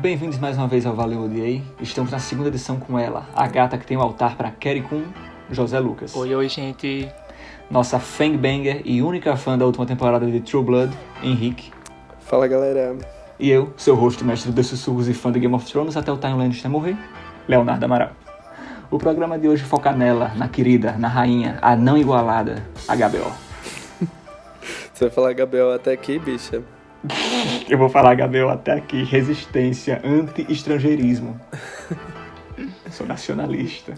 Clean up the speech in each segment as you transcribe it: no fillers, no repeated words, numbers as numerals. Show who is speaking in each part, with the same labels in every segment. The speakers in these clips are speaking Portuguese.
Speaker 1: Bem-vindos mais uma vez ao Valeu Odiei. Estamos na segunda edição com ela, a gata que tem o altar para Kerry Kun, José Lucas.
Speaker 2: Oi, gente.
Speaker 1: Nossa fangbanger e única fã da última temporada de True Blood, Henrique.
Speaker 3: Fala, galera.
Speaker 1: E eu, seu host, mestre dos sussurros e fã de Game of Thrones até o Time Lannister morrer, Leonardo Amaral. O programa de hoje foca nela, na querida, na rainha, a não igualada, a Gabriel.
Speaker 3: Você vai falar Gabriel até aqui, bicha?
Speaker 1: Eu vou falar, Gabriel, até aqui. Resistência, anti-estrangeirismo. Sou nacionalista.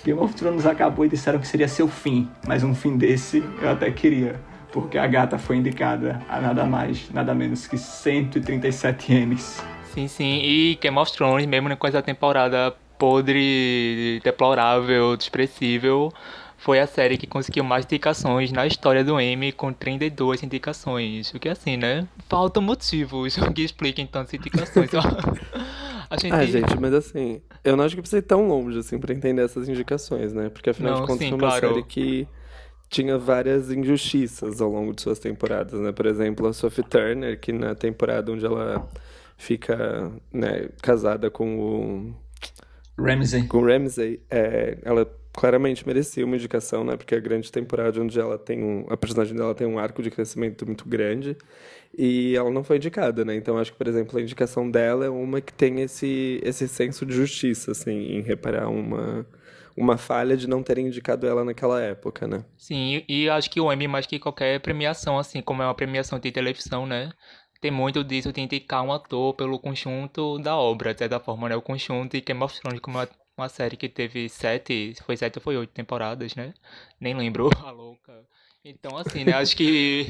Speaker 1: Game of Thrones acabou e disseram que seria seu fim, mas um fim desse eu até queria, porque a gata foi indicada a nada mais, nada menos que 137 Emmys.
Speaker 2: Sim. E Game of Thrones, mesmo com essa temporada podre, deplorável, desprezível, foi a série que conseguiu mais indicações na história do Emmy, com 32 indicações. O que assim, né? Faltam motivos que expliquem tantas indicações.
Speaker 3: Gente, mas assim, eu não acho que precisa ir tão longe assim pra entender essas indicações, né? Porque afinal de contas foi uma série que tinha várias injustiças ao longo de suas temporadas, né? Por exemplo, a Sophie Turner, que na temporada onde ela fica, né, casada com o Ramsay, ela claramente merecia uma indicação, né? Porque é a grande temporada onde ela a personagem dela tem um arco de crescimento muito grande e ela não foi indicada, né? Então acho que, por exemplo, a indicação dela é uma que tem esse senso de justiça, assim, em reparar uma falha de não terem indicado ela naquela época, né?
Speaker 2: Sim, e acho que o Emmy, mais que qualquer premiação, assim, como é uma premiação de televisão, né? Tem muito disso de indicar um ator pelo conjunto da obra, de certa forma, né? O conjunto e Game of Thrones, como é uma série que teve 7 ou 8 temporadas, né? Nem lembro, a louca. Então, assim, né? Acho que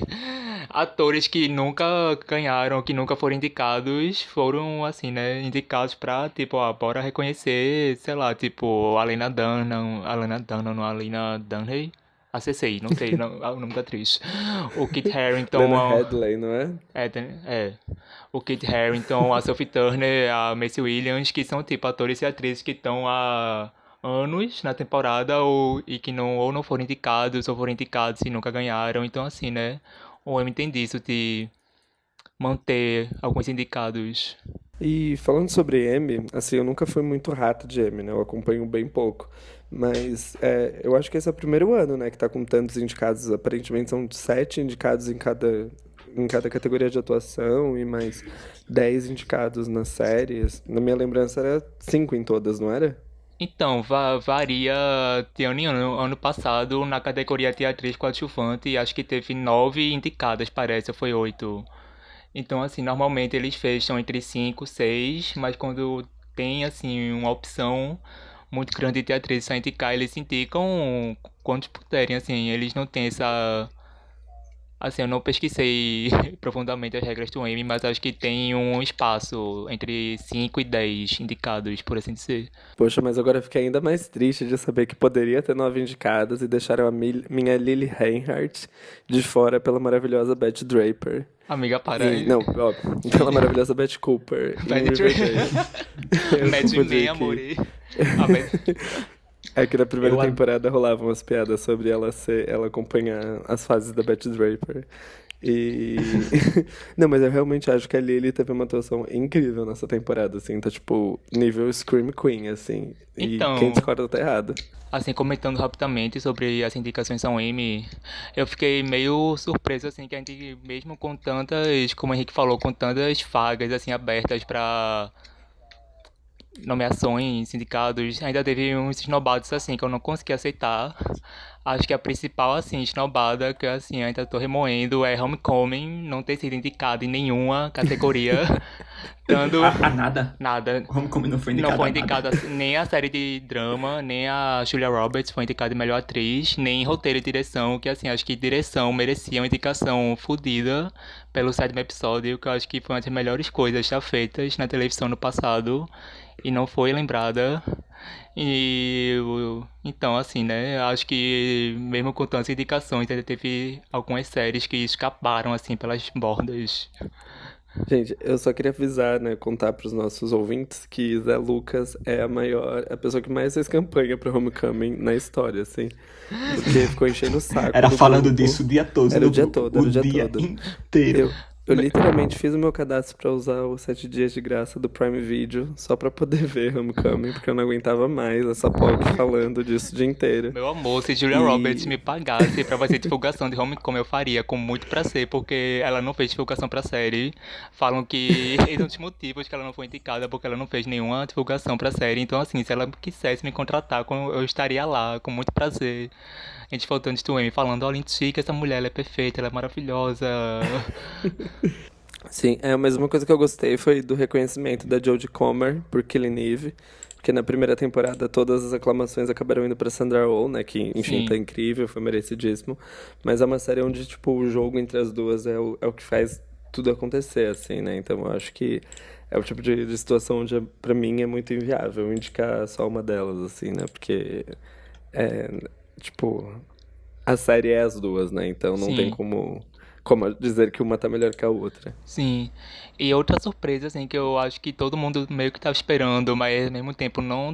Speaker 2: atores que nunca ganharam, que nunca foram indicados, foram, assim, né? Indicados pra, tipo, bora reconhecer, sei lá, tipo, Alena Dunham, Alena Dunham, a CCI, não sei o nome da atriz. O Kit Harington...
Speaker 3: Lena Headey, não é?
Speaker 2: É. O Kit Harington, a Sophie Turner, a Maisie Williams, que são, tipo, atores e atrizes que estão há anos na temporada e que não foram indicados, ou foram indicados e nunca ganharam. Então, assim, né? O Emmy tem disso de manter alguns indicados.
Speaker 3: E falando sobre Emmy, assim, eu nunca fui muito rato de Emmy, né? Eu acompanho bem pouco. Mas eu acho que esse é o primeiro ano, né, que tá com tantos indicados. Aparentemente são 7 indicados em cada categoria de atuação e mais 10 indicados nas séries. Na minha lembrança era 5 em todas, não era?
Speaker 2: Então, varia de ano em ano. Ano passado, na categoria de atriz coadjuvante, acho que teve 9 indicadas, parece, ou foi 8. Então, assim, normalmente eles fecham entre 5 e 6, mas quando tem, assim, uma opção muito grande de atrizes a indicar, eles indicam quantos puderem, assim, eles não têm essa... Assim, eu não pesquisei profundamente as regras do Emmy, mas acho que tem um espaço entre 5 e 10 indicados, por assim dizer.
Speaker 3: Poxa, mas agora eu fiquei ainda mais triste de saber que poderia ter 9 indicadas e deixaram a minha Lily Reinhardt de fora pela maravilhosa Beth Draper.
Speaker 2: Amiga, para aí.
Speaker 3: Não, ó, pela maravilhosa Beth Cooper.
Speaker 2: Beth Draper. Matinee, amore.
Speaker 3: É que na primeira temporada rolavam umas piadas sobre ela acompanhar as fases da Beth Draper. E... Não, mas eu realmente acho que a Lily teve uma atuação incrível nessa temporada, assim. Tá, tipo, nível Scream Queen, assim.
Speaker 2: Então,
Speaker 3: e quem discorda tá errado.
Speaker 2: Assim, comentando rapidamente sobre as indicações ao Emmy, eu fiquei meio surpreso, assim, que a gente, mesmo com tantas, como o Henrique falou, com tantas vagas, assim, abertas pra nomeações, sindicados, ainda teve uns esnobados, assim, que eu não consegui aceitar. Acho que a principal, assim, esnobada, que, assim, ainda tô remoendo, é Homecoming não ter sido indicado em nenhuma categoria. Dando...
Speaker 1: Nada?
Speaker 2: Nada.
Speaker 1: Homecoming não foi indicada.
Speaker 2: Não foi indicada nem a série de drama, nem a Julia Roberts foi indicada de melhor atriz, nem roteiro e direção, que, assim, acho que direção merecia uma indicação fodida pelo 7º episódio, que eu acho que foi uma das melhores coisas já feitas na televisão no passado. E não foi lembrada. Então, assim, né? Acho que mesmo com tantas indicações, ainda teve algumas séries que escaparam, assim, pelas bordas.
Speaker 3: Gente, eu só queria avisar, né, contar pros nossos ouvintes que Zé Lucas é a pessoa que mais fez campanha pro Homecoming na história, assim. Porque ficou enchendo o saco.
Speaker 1: Era falando disso o dia todo.
Speaker 3: Era o dia todo,
Speaker 1: o dia inteiro.
Speaker 3: Eu literalmente fiz o meu cadastro pra usar os 7 dias de graça do Prime Video só pra poder ver Homecoming, porque eu não aguentava mais essa POC falando disso o dia inteiro.
Speaker 2: Meu amor, se Julia Roberts me pagasse pra fazer divulgação de Homecoming, eu faria com muito prazer, porque ela não fez divulgação pra série. Falam que esse é um dos motivos que ela não foi indicada, porque ela não fez nenhuma divulgação pra série. Então, assim, se ela quisesse me contratar, eu estaria lá, com muito prazer. A gente voltando de Amy falando, olha, Chica, essa mulher, ela é perfeita, ela é maravilhosa.
Speaker 3: Sim, a mesma coisa que eu gostei foi do reconhecimento da Jodie Comer por Killing Eve, porque na primeira temporada todas as aclamações acabaram indo pra Sandra Oh, né, que enfim tá incrível, foi merecidíssimo, mas é uma série onde tipo o jogo entre as duas é o que faz tudo acontecer, assim, né, então eu acho que é o tipo de situação onde pra mim é muito inviável indicar só uma delas, assim, né, porque é, tipo, a série é as duas, né, então não tem
Speaker 2: Sim.
Speaker 3: como dizer que uma tá melhor que a outra.
Speaker 2: Sim. E outra surpresa, assim, que eu acho que todo mundo meio que tava esperando, mas ao mesmo tempo não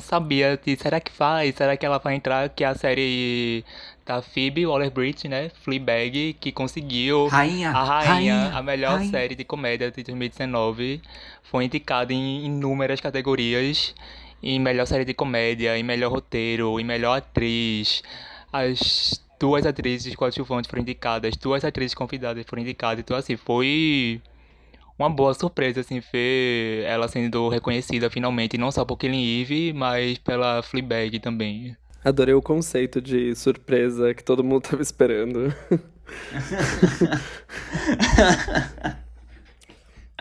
Speaker 2: sabia de será que vai, será que ela vai entrar, que é a série da Phoebe Waller-Bridge, né? Fleabag, que conseguiu
Speaker 1: Rainha,
Speaker 2: a rainha,
Speaker 1: rainha,
Speaker 2: a melhor
Speaker 1: rainha.
Speaker 2: série de comédia de 2019. Foi indicada em inúmeras categorias, em melhor série de comédia, em melhor roteiro, em melhor atriz. As duas atrizes coadjuvantes foram indicadas, duas atrizes convidadas foram indicadas, então assim, foi uma boa surpresa, assim, ver ela sendo reconhecida finalmente, não só por Killing Eve, mas pela Fleabag também.
Speaker 3: Adorei o conceito de surpresa que todo mundo tava esperando.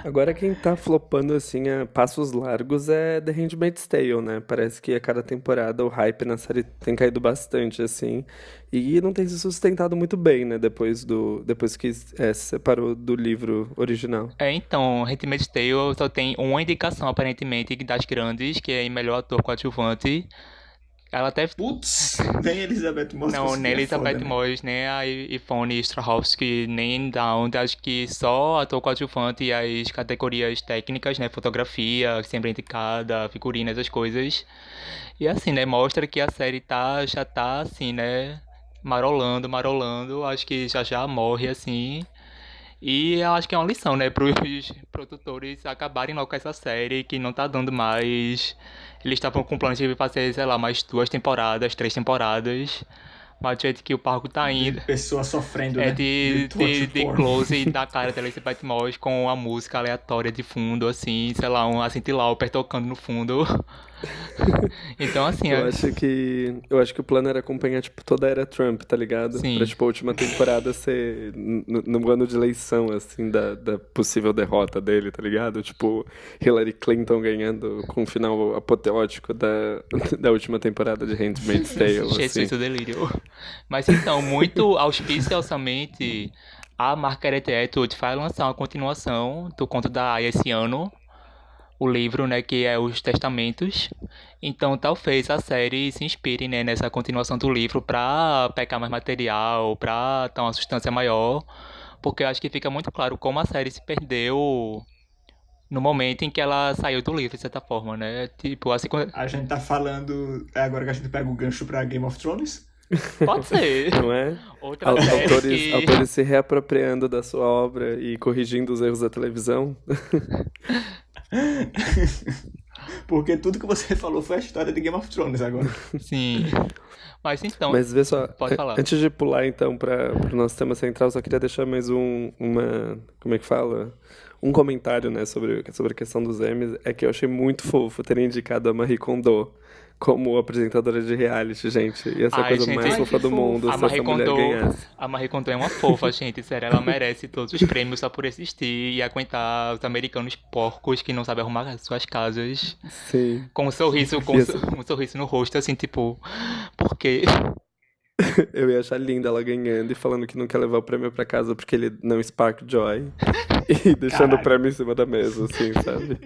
Speaker 3: Agora quem tá flopando assim a passos largos é The Handmaid's Tale, né? Parece que a cada temporada o hype na série tem caído bastante, assim. E não tem se sustentado muito bem, né? Depois que se separou do livro original.
Speaker 2: Então, Handmaid's Tale só tem uma indicação, aparentemente, das grandes, que é em melhor ator coadjuvante. Ela até
Speaker 1: Putz, nem Elizabeth Moss
Speaker 2: não, nem
Speaker 1: conseguia, é foda,
Speaker 2: Elizabeth
Speaker 1: né?
Speaker 2: Moss, nem a Ivone Strahovski, nem Down, acho que só ator coadjuvante e as categorias técnicas, né, fotografia, sempre indicada, figurino, essas coisas. E assim, né, mostra que a série já tá assim, né, marolando, marolando, acho que já já morre assim. E eu acho que é uma lição, né, pros produtores acabarem logo com essa série, que não tá dando mais. Eles estavam com planos de fazer, sei lá, mais 2 temporadas, 3 temporadas. Mas do jeito que o parco tá
Speaker 1: De
Speaker 2: indo,
Speaker 1: pessoa sofrendo,
Speaker 2: é
Speaker 1: né? De torture
Speaker 2: de
Speaker 1: porn.
Speaker 2: close da cara da Elizabeth Moss com a música aleatória de fundo, assim, sei lá, um Cindy Lauper tocando no fundo. Então, assim,
Speaker 3: Eu acho que o plano era acompanhar, tipo, toda a era Trump, tá ligado? Pra,
Speaker 2: sim.
Speaker 3: tipo, a última temporada ser no ano de eleição, assim, da possível derrota dele, tá ligado? Tipo, Hillary Clinton ganhando com o final apoteótico da última temporada de Handmaid's Tale, assim.
Speaker 2: Jesus, o delírio. Mas então, muito auspiciosamente, a Margaret Atwood vai lançar uma continuação do conto da Aya esse ano, o livro, né, que é Os Testamentos. Então, talvez a série se inspire, né, nessa continuação do livro pra pegar mais material, pra dar uma substância maior, porque eu acho que fica muito claro como a série se perdeu no momento em que ela saiu do livro, de certa forma, né? Tipo, assim,
Speaker 1: A gente tá falando. É agora que a gente pega o gancho pra Game of Thrones?
Speaker 2: pode ser.
Speaker 3: Não é?
Speaker 2: Outra série que
Speaker 3: Autores se reapropriando da sua obra e corrigindo os erros da televisão.
Speaker 1: Porque tudo que você falou foi a história de Game of Thrones agora.
Speaker 2: sim. Mas então,
Speaker 3: Mas vê só,
Speaker 2: pode falar.
Speaker 3: antes de pular então para o nosso tema central, só queria deixar mais como é que fala? Um comentário, né, sobre a questão dos Emmys, é que eu achei muito fofo terem indicado a Marie Kondo como apresentadora de reality, gente. Ia ser a
Speaker 2: Ai,
Speaker 3: coisa mais
Speaker 2: gente,
Speaker 1: Ai,
Speaker 3: fofa
Speaker 1: que
Speaker 3: do mundo
Speaker 1: fofo.
Speaker 2: a
Speaker 3: se
Speaker 2: Marie
Speaker 3: essa mulher
Speaker 2: Kondo,
Speaker 3: ganhasse.
Speaker 2: a Marie Kondo é uma fofa, gente, sério, ela merece todos os prêmios só por existir e aguentar os americanos porcos que não sabem arrumar as suas casas,
Speaker 3: Sim.
Speaker 2: com um sorriso,
Speaker 3: Ia ser-
Speaker 2: um sorriso no rosto, assim, tipo, por quê?
Speaker 3: Eu ia achar linda ela ganhando e falando que não quer levar o prêmio pra casa porque ele não spark joy. E deixando o
Speaker 1: Caralho.
Speaker 3: prêmio em cima da mesa, assim, sabe?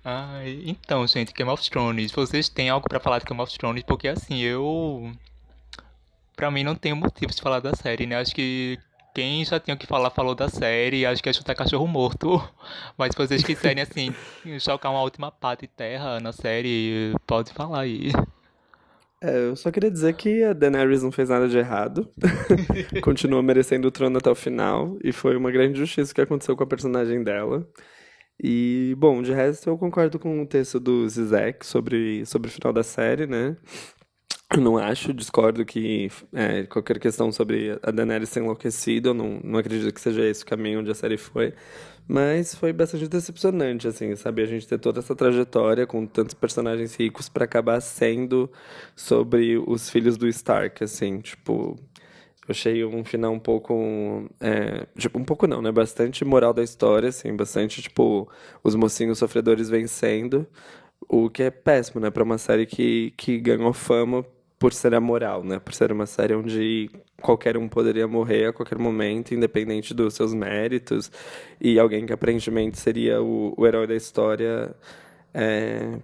Speaker 2: Ai, então, gente, Game of Thrones, vocês têm algo pra falar de Game of Thrones? Porque assim, pra mim não tem motivo de falar da série, né? Acho que quem já tinha o que falar falou da série, acho que é chutar cachorro morto. Mas se vocês quiserem, assim, jogar uma última pá de terra na série, pode falar aí.
Speaker 3: Eu só queria dizer que a Daenerys não fez nada de errado. Continua merecendo o trono até o final. E foi uma grande justiça que aconteceu com a personagem dela. E, bom, de resto eu concordo com o texto do Zizek sobre o final da série, né? Eu não acho, discordo que qualquer questão sobre a Daenerys ter enlouquecido, eu não acredito que seja esse o caminho onde a série foi. Mas foi bastante decepcionante, assim, sabe? A gente ter toda essa trajetória com tantos personagens ricos pra acabar sendo sobre os filhos do Stark, assim, tipo. Eu achei um final um pouco. Tipo, um pouco não, né? Bastante moral da história, assim, bastante, tipo, os mocinhos sofredores vencendo. O que é péssimo, né? Pra uma série que ganhou fama por ser amoral, né? Por ser uma série onde qualquer um poderia morrer a qualquer momento, independente dos seus méritos. E alguém que aparentemente seria o herói da história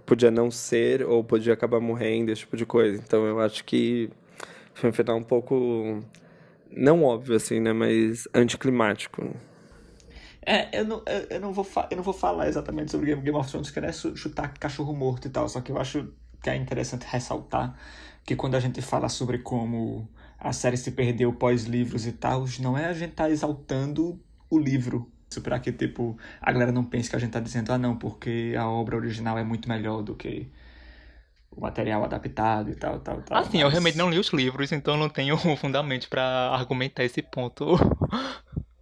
Speaker 3: podia não ser ou podia acabar morrendo, esse tipo de coisa. Então eu acho que foi um final um pouco, não óbvio assim, né? Mas anticlimático.
Speaker 1: Eu não vou falar exatamente sobre Game of Thrones, que não é chutar cachorro morto e tal, só que eu acho que é interessante ressaltar que quando a gente fala sobre como a série se perdeu pós-livros e tal, não é a gente tá exaltando o livro. Isso pra que, tipo, a galera não pense que a gente tá dizendo, ah, não, porque a obra original é muito melhor do que o material adaptado e tal, tal, tal,
Speaker 2: Assim, eu realmente
Speaker 1: mas...
Speaker 2: não li os livros, então não tenho fundamento pra argumentar esse ponto.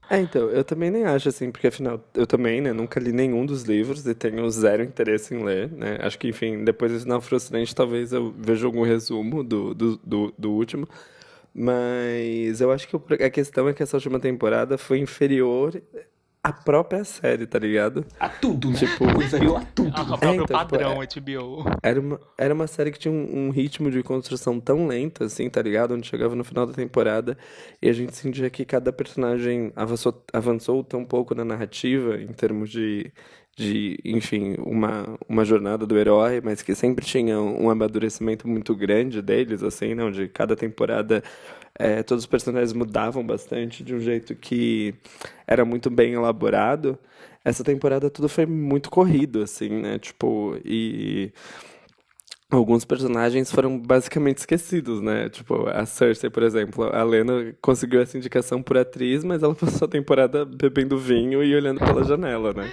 Speaker 3: Então, eu também nem acho assim, porque afinal, eu também, né, nunca li nenhum dos livros e tenho zero interesse em ler, né? Acho que, enfim, depois desse Final Frustrante, talvez eu veja algum resumo do último. Mas eu acho que a questão é que essa última temporada foi inferior à própria série, tá ligado?
Speaker 1: A tudo, né?
Speaker 3: Tipo,
Speaker 1: Foi inferior a tudo.
Speaker 2: O próprio
Speaker 3: então, tipo,
Speaker 2: padrão HBO.
Speaker 3: era uma série que tinha um ritmo de construção tão lento, assim, tá ligado? Onde chegava no final da temporada e a gente sentia que cada personagem avançou tão pouco na narrativa, em termos enfim, uma jornada do herói, mas que sempre tinha um amadurecimento muito grande deles, assim, né? Onde cada temporada todos os personagens mudavam bastante de um jeito que era muito bem elaborado. Essa temporada tudo foi muito corrido, assim, né? Tipo, e alguns personagens foram basicamente esquecidos, né? Tipo, a Cersei, por exemplo. A Lena conseguiu essa indicação por atriz, mas ela passou a temporada bebendo vinho e olhando pela janela, né?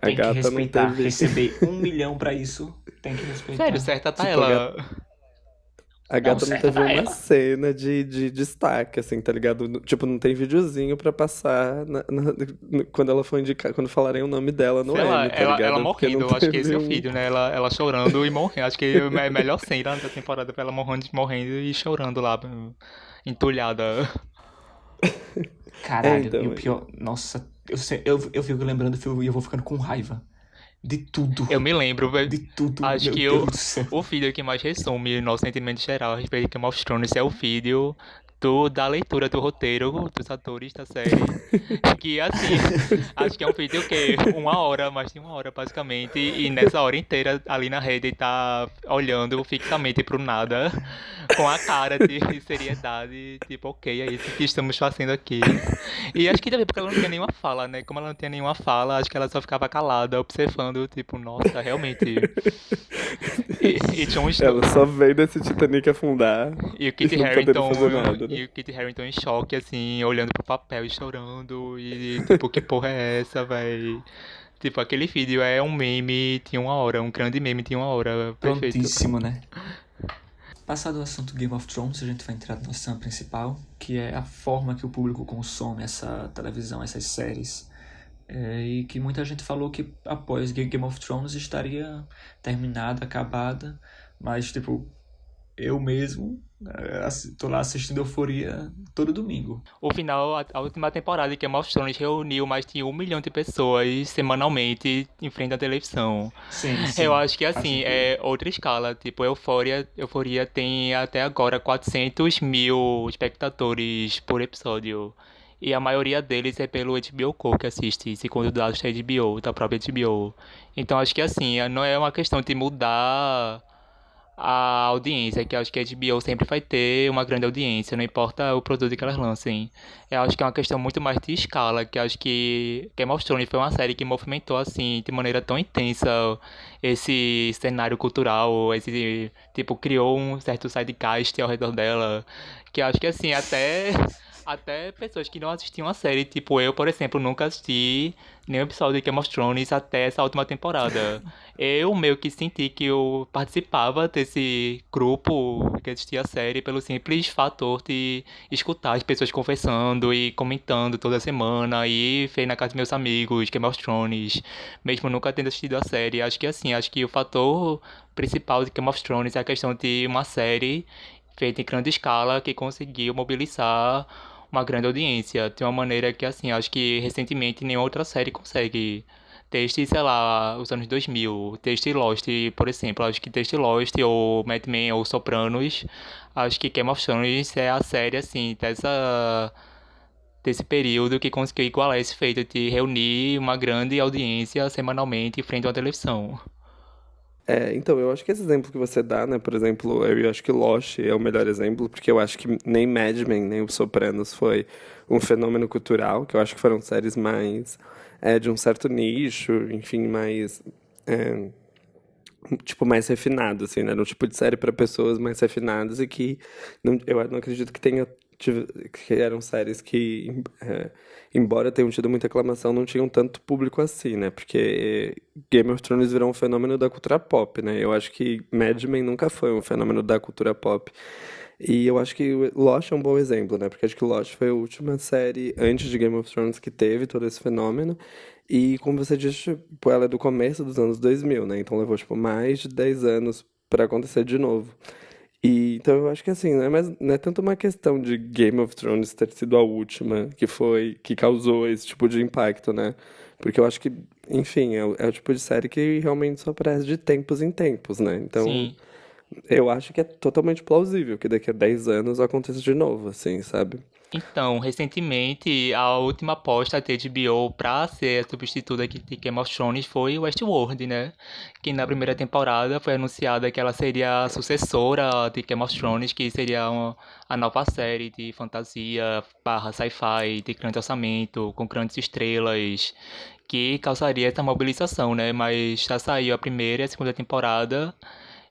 Speaker 3: A
Speaker 1: Tem que
Speaker 3: gata não
Speaker 1: respeitar.
Speaker 3: teve.
Speaker 1: Receber 1 milhão pra isso, tem que
Speaker 2: Sério,
Speaker 1: respeitar.
Speaker 2: certa tá
Speaker 3: Tipo,
Speaker 2: ela.
Speaker 3: a
Speaker 1: Não,
Speaker 3: gata não
Speaker 1: certa
Speaker 3: teve
Speaker 1: tá
Speaker 3: uma
Speaker 1: ela.
Speaker 3: cena de destaque, assim, tá ligado? Tipo, não tem videozinho pra passar quando ela for indicar, quando falarem o nome dela no
Speaker 2: Sei lá,
Speaker 3: M, tá
Speaker 2: ela
Speaker 3: ligado? Porque
Speaker 2: morrendo,
Speaker 3: não
Speaker 2: eu acho que esse
Speaker 3: teve
Speaker 2: é o
Speaker 3: um.
Speaker 2: vídeo, né? Ela chorando e morrendo. Acho que é a melhor cena da temporada pra ela morrendo e chorando lá, entulhada.
Speaker 1: Caralho, e o
Speaker 3: Então.
Speaker 1: pior... Nossa, eu fico lembrando do filme e eu vou ficando com raiva. De tudo.
Speaker 2: Eu me lembro, velho.
Speaker 1: De tudo,
Speaker 2: Acho
Speaker 1: meu
Speaker 2: que
Speaker 1: Deus do céu.
Speaker 2: o vídeo que mais resume nosso sentimento geral a respeito de Game of Thrones é o vídeo da leitura do roteiro dos atores da série. Que assim, acho que é um vídeo que 1 hora, mais de 1 hora basicamente, e nessa hora inteira ali na rede tá olhando fixamente pro nada, com a cara de seriedade, tipo, ok, é isso que estamos fazendo aqui. E acho que também porque ela não tinha nenhuma fala, né? Como ela não tinha nenhuma fala, acho que ela só ficava calada, observando, tipo, nossa, realmente. E tinha um,
Speaker 3: Ela só veio desse Titanic afundar
Speaker 2: e o
Speaker 3: e
Speaker 2: Kit
Speaker 3: não poderia
Speaker 2: Harington,
Speaker 3: fazer nada, né?
Speaker 2: e o Kit Harington em choque, assim, olhando pro papel e chorando, e tipo, que porra é essa, véi? Tipo, aquele vídeo é um meme, tinha 1 hora, um grande meme, tinha 1 hora, perfeito.
Speaker 1: Prontíssimo, né? Passado o assunto Game of Thrones, a gente vai entrar na nossa principal, que é a forma que o público consome essa televisão, essas séries. E que muita gente falou que após Game of Thrones estaria terminada, acabada, mas, tipo, eu mesmo tô lá assistindo Euforia todo domingo.
Speaker 2: O final, a última temporada de Game of Thrones reuniu mais de 1 milhão de pessoas semanalmente em frente à televisão.
Speaker 1: Sim,
Speaker 2: Eu
Speaker 1: sim,
Speaker 2: acho que
Speaker 1: faz
Speaker 2: assim,
Speaker 1: sentido.
Speaker 2: é outra escala. Tipo, Euforia tem até agora 400 mil espectadores por episódio. E a maioria deles é pelo HBO Go que assiste, segundo dados da HBO, da própria HBO. Então acho que assim, não é uma questão de mudar a audiência, que eu acho que a HBO sempre vai ter uma grande audiência, não importa o produto que elas lancem. Eu acho que é uma questão muito mais de escala, que eu acho que Game of Thrones foi uma série que movimentou, assim, de maneira tão intensa esse cenário cultural, esse, tipo, criou um certo zeitgeist ao redor dela, que eu acho que, assim, até pessoas que não assistiam a série, tipo eu, por exemplo, nunca assisti nenhum episódio de Game of Thrones até essa última temporada. Eu meio que senti que eu participava desse grupo que assistia a série pelo simples fator de escutar as pessoas conversando e comentando toda semana e ver na casa dos meus amigos Game of Thrones, mesmo nunca tendo assistido a série. Acho que assim, acho que o fator principal de Game of Thrones é a questão de uma série feita em grande escala que conseguiu mobilizar uma grande audiência de uma maneira que, assim, acho que recentemente nenhuma outra série consegue. Desde, sei lá, os anos 2000, desde Lost, por exemplo, acho que desde Lost, ou Mad Men, ou Sopranos, acho que Game of Thrones é a série, assim, desse período que conseguiu igualar esse feito de reunir uma grande audiência semanalmente em frente a uma televisão.
Speaker 3: Então, eu acho que esse exemplo que você dá, né, por exemplo, eu acho que Lost é o melhor exemplo, porque eu acho que nem Mad Men, nem Os Sopranos foi um fenômeno cultural, que eu acho que foram séries mais de um certo nicho, enfim, mais, é, tipo, mais refinado, assim, né, um tipo de série para pessoas mais refinadas e que eu não acredito que que eram séries que, embora tenham tido muita aclamação, não tinham tanto público assim, né? Porque Game of Thrones virou um fenômeno da cultura pop, né? Eu acho que Mad Men nunca foi um fenômeno da cultura pop. E eu acho que Lost é um bom exemplo, né? Porque acho que Lost foi a última série antes de Game of Thrones que teve todo esse fenômeno. E como você disse, tipo, ela é do começo dos anos 2000, né? Então levou, tipo, mais de 10 anos pra acontecer de novo. E, então eu acho que assim, não é tanto uma questão de Game of Thrones ter sido a última que causou esse tipo de impacto, né? Porque eu acho que, enfim, é o tipo de série que realmente só aparece de tempos em tempos, né? Então,
Speaker 2: Sim.
Speaker 3: eu acho que é totalmente plausível que daqui a 10 anos aconteça de novo, assim, sabe?
Speaker 2: Então, recentemente, a última aposta da HBO pra ser a substituta aqui de Game of Thrones foi Westworld, né? Que na primeira temporada foi anunciada que ela seria a sucessora de Game of Thrones, que seria a nova série de fantasia barra sci-fi de grande orçamento, com grandes estrelas, que causaria essa mobilização, né? Mas já saiu a primeira e a segunda temporada,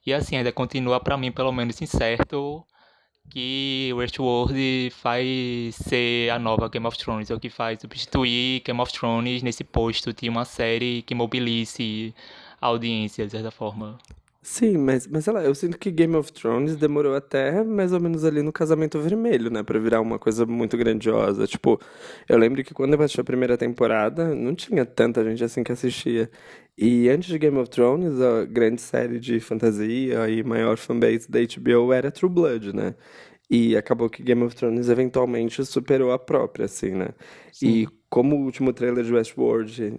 Speaker 2: e assim, ainda continua pra mim, pelo menos, incerto que Westworld vai ser a nova Game of Thrones, ou que vai substituir Game of Thrones nesse posto de uma série que mobilize a audiência, de certa forma.
Speaker 3: Sim, mas sei lá, eu sinto que Game of Thrones demorou até mais ou menos ali no Casamento Vermelho, né, pra virar uma coisa muito grandiosa. Tipo, eu lembro que quando eu assisti a primeira temporada, não tinha tanta gente assim que assistia. E antes de Game of Thrones, a grande série de fantasia e maior fanbase da HBO era True Blood, né? E acabou que Game of Thrones eventualmente superou a própria, assim, né? E
Speaker 2: Sim.
Speaker 3: como o último trailer de Westworld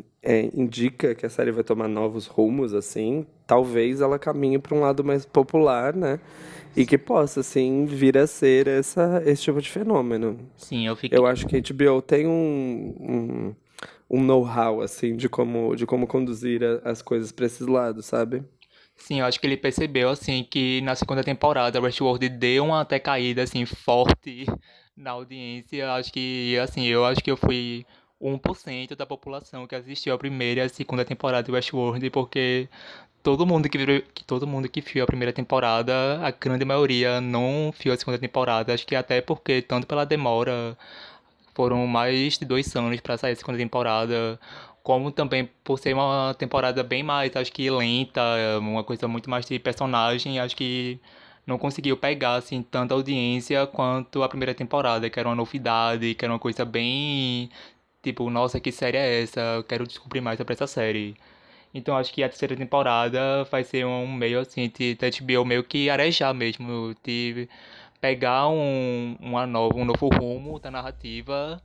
Speaker 3: indica que a série vai tomar novos rumos, assim, talvez ela caminhe para um lado mais popular, né? E que possa, assim, vir a ser esse tipo de fenômeno.
Speaker 2: Sim, eu
Speaker 3: Eu
Speaker 2: fiquei.
Speaker 3: acho que a HBO tem um know-how, assim, de como conduzir as coisas para esses lados, sabe?
Speaker 2: Sim, eu acho que ele percebeu, assim, que na segunda temporada Westworld deu uma até caída, assim, forte na audiência. Acho que, assim, eu acho que eu fui 1% da população que assistiu a primeira e a segunda temporada de Westworld, porque todo mundo que viu a primeira temporada, a grande maioria não viu a segunda temporada. Acho que até porque, tanto pela demora, foram mais de 2 anos para sair a segunda temporada, como também por ser uma temporada bem mais, acho que lenta, uma coisa muito mais de personagem, acho que não conseguiu pegar assim tanta audiência quanto a primeira temporada, que era uma novidade, que era uma coisa bem tipo, nossa, que série é essa? Eu quero descobrir mais sobre essa série. Então acho que a terceira temporada vai ser um meio assim de HBO meio que arejar mesmo, de pegar um novo rumo da narrativa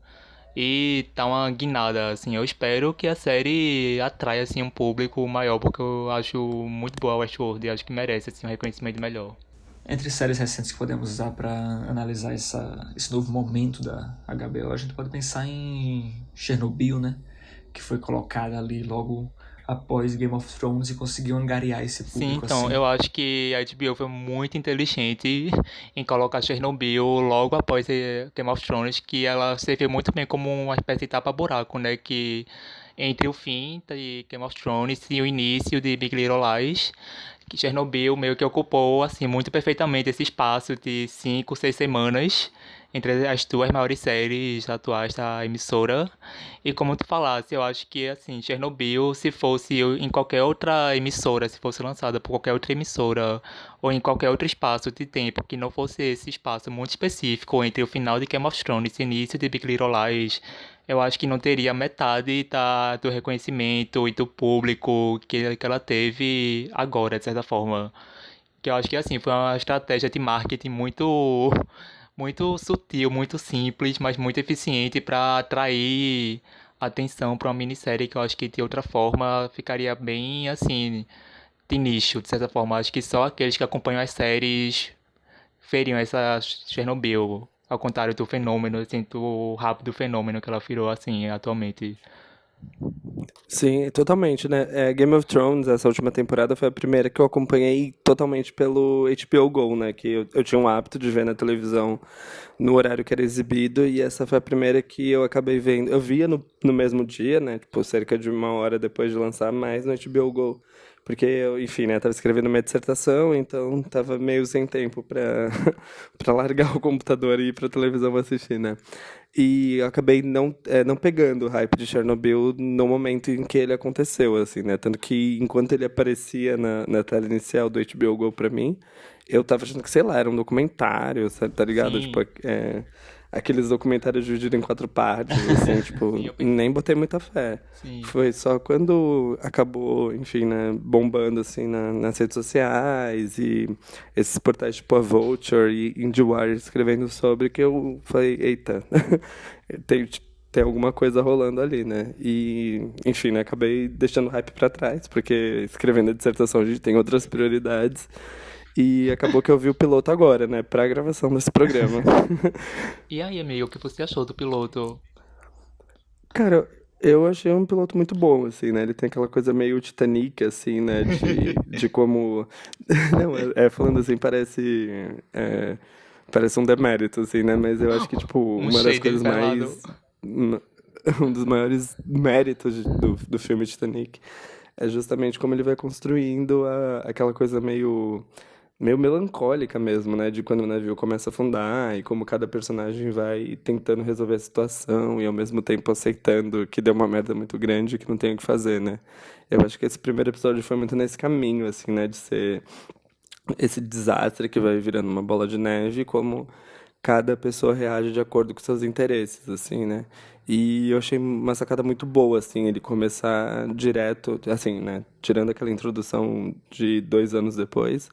Speaker 2: e dar uma guinada, assim. Eu espero que a série atraia assim um público maior, porque eu acho muito boa a Westworld e acho que merece assim um reconhecimento melhor.
Speaker 1: Entre séries recentes que podemos usar para analisar esse novo momento da HBO, a gente pode pensar em Chernobyl, né? Que foi colocada ali logo após Game of Thrones e conseguiu angariar esse
Speaker 2: Sim,
Speaker 1: público
Speaker 2: então,
Speaker 1: assim.
Speaker 2: eu acho que a HBO foi muito inteligente em colocar Chernobyl logo após Game of Thrones, que ela serviu muito bem como uma espécie de tapa-buraco, né? Que entre o fim de Game of Thrones e o início de Big Little Lies, que Chernobyl meio que ocupou, assim, muito perfeitamente esse espaço de 5, 6 semanas entre as duas maiores séries atuais da emissora. E como tu falasse, eu acho que, assim, Chernobyl, se fosse em qualquer outra emissora, se fosse lançada por qualquer outra emissora, ou em qualquer outro espaço de tempo que não fosse esse espaço muito específico entre o final de Game of Thrones e o início de Big Little Lies, eu acho que não teria metade do reconhecimento e do público que ela teve agora, de certa forma. Que eu acho que, assim, foi uma estratégia de marketing muito sutil, muito simples, mas muito eficiente para atrair atenção para uma minissérie que eu acho que de outra forma ficaria bem assim, de nicho, de certa forma. Acho que só aqueles que acompanham as séries veriam essa Chernobyl, ao contrário do fenômeno, assim, do rápido fenômeno que ela virou assim atualmente.
Speaker 3: Sim, totalmente, né? Game of Thrones, essa última temporada, foi a primeira que eu acompanhei totalmente pelo HBO Go, né? Que eu tinha um hábito de ver na televisão no horário que era exibido, e essa foi a primeira que eu acabei vendo. Eu via no mesmo dia, né? Tipo, cerca de 1 hora depois de lançar, mais no HBO Go. Porque eu, enfim, né, tava escrevendo minha dissertação, então tava meio sem tempo pra, pra largar o computador e ir pra televisão assistir, né? E eu acabei não pegando o hype de Chernobyl no momento em que ele aconteceu, assim, né? Tanto que enquanto ele aparecia na tela inicial do HBO Go pra mim, eu tava achando que, sei lá, era um documentário, sabe, tá ligado? Tipo,
Speaker 2: Sim,
Speaker 3: aqueles documentários divididos em 4 partes, assim, tipo,
Speaker 2: sim, eu pensei,
Speaker 3: nem botei muita fé.
Speaker 2: sim.
Speaker 3: Foi só quando acabou, enfim, né, bombando, assim, nas redes sociais e esses portais tipo a Vulture e IndieWire escrevendo sobre, que eu falei, eita, tem, tem alguma coisa rolando ali, né? E, enfim, né, acabei deixando o hype pra trás, porque escrevendo a dissertação a gente tem outras prioridades. E acabou que eu vi o piloto agora, né, pra gravação desse programa.
Speaker 2: E aí, amigo, o que você achou do piloto?
Speaker 3: Cara, eu achei um piloto muito bom, assim, né? Ele tem aquela coisa meio Titanic, assim, né? De como. Não, falando assim, é, parece um demérito, assim, né? Mas eu acho que, tipo,
Speaker 2: Um
Speaker 3: uma das
Speaker 2: shade
Speaker 3: coisas
Speaker 2: velado.
Speaker 3: mais. Um dos maiores méritos do filme Titanic é justamente como ele vai construindo aquela coisa meio melancólica mesmo, né? De quando o navio começa a afundar e como cada personagem vai tentando resolver a situação e ao mesmo tempo aceitando que deu uma merda muito grande e que não tem o que fazer, né? Eu acho que esse primeiro episódio foi muito nesse caminho, assim, né? De ser esse desastre que vai virando uma bola de neve, como cada pessoa reage de acordo com seus interesses, assim, né? E eu achei uma sacada muito boa, assim, ele começar direto, assim, né? Tirando aquela introdução de 2 anos depois,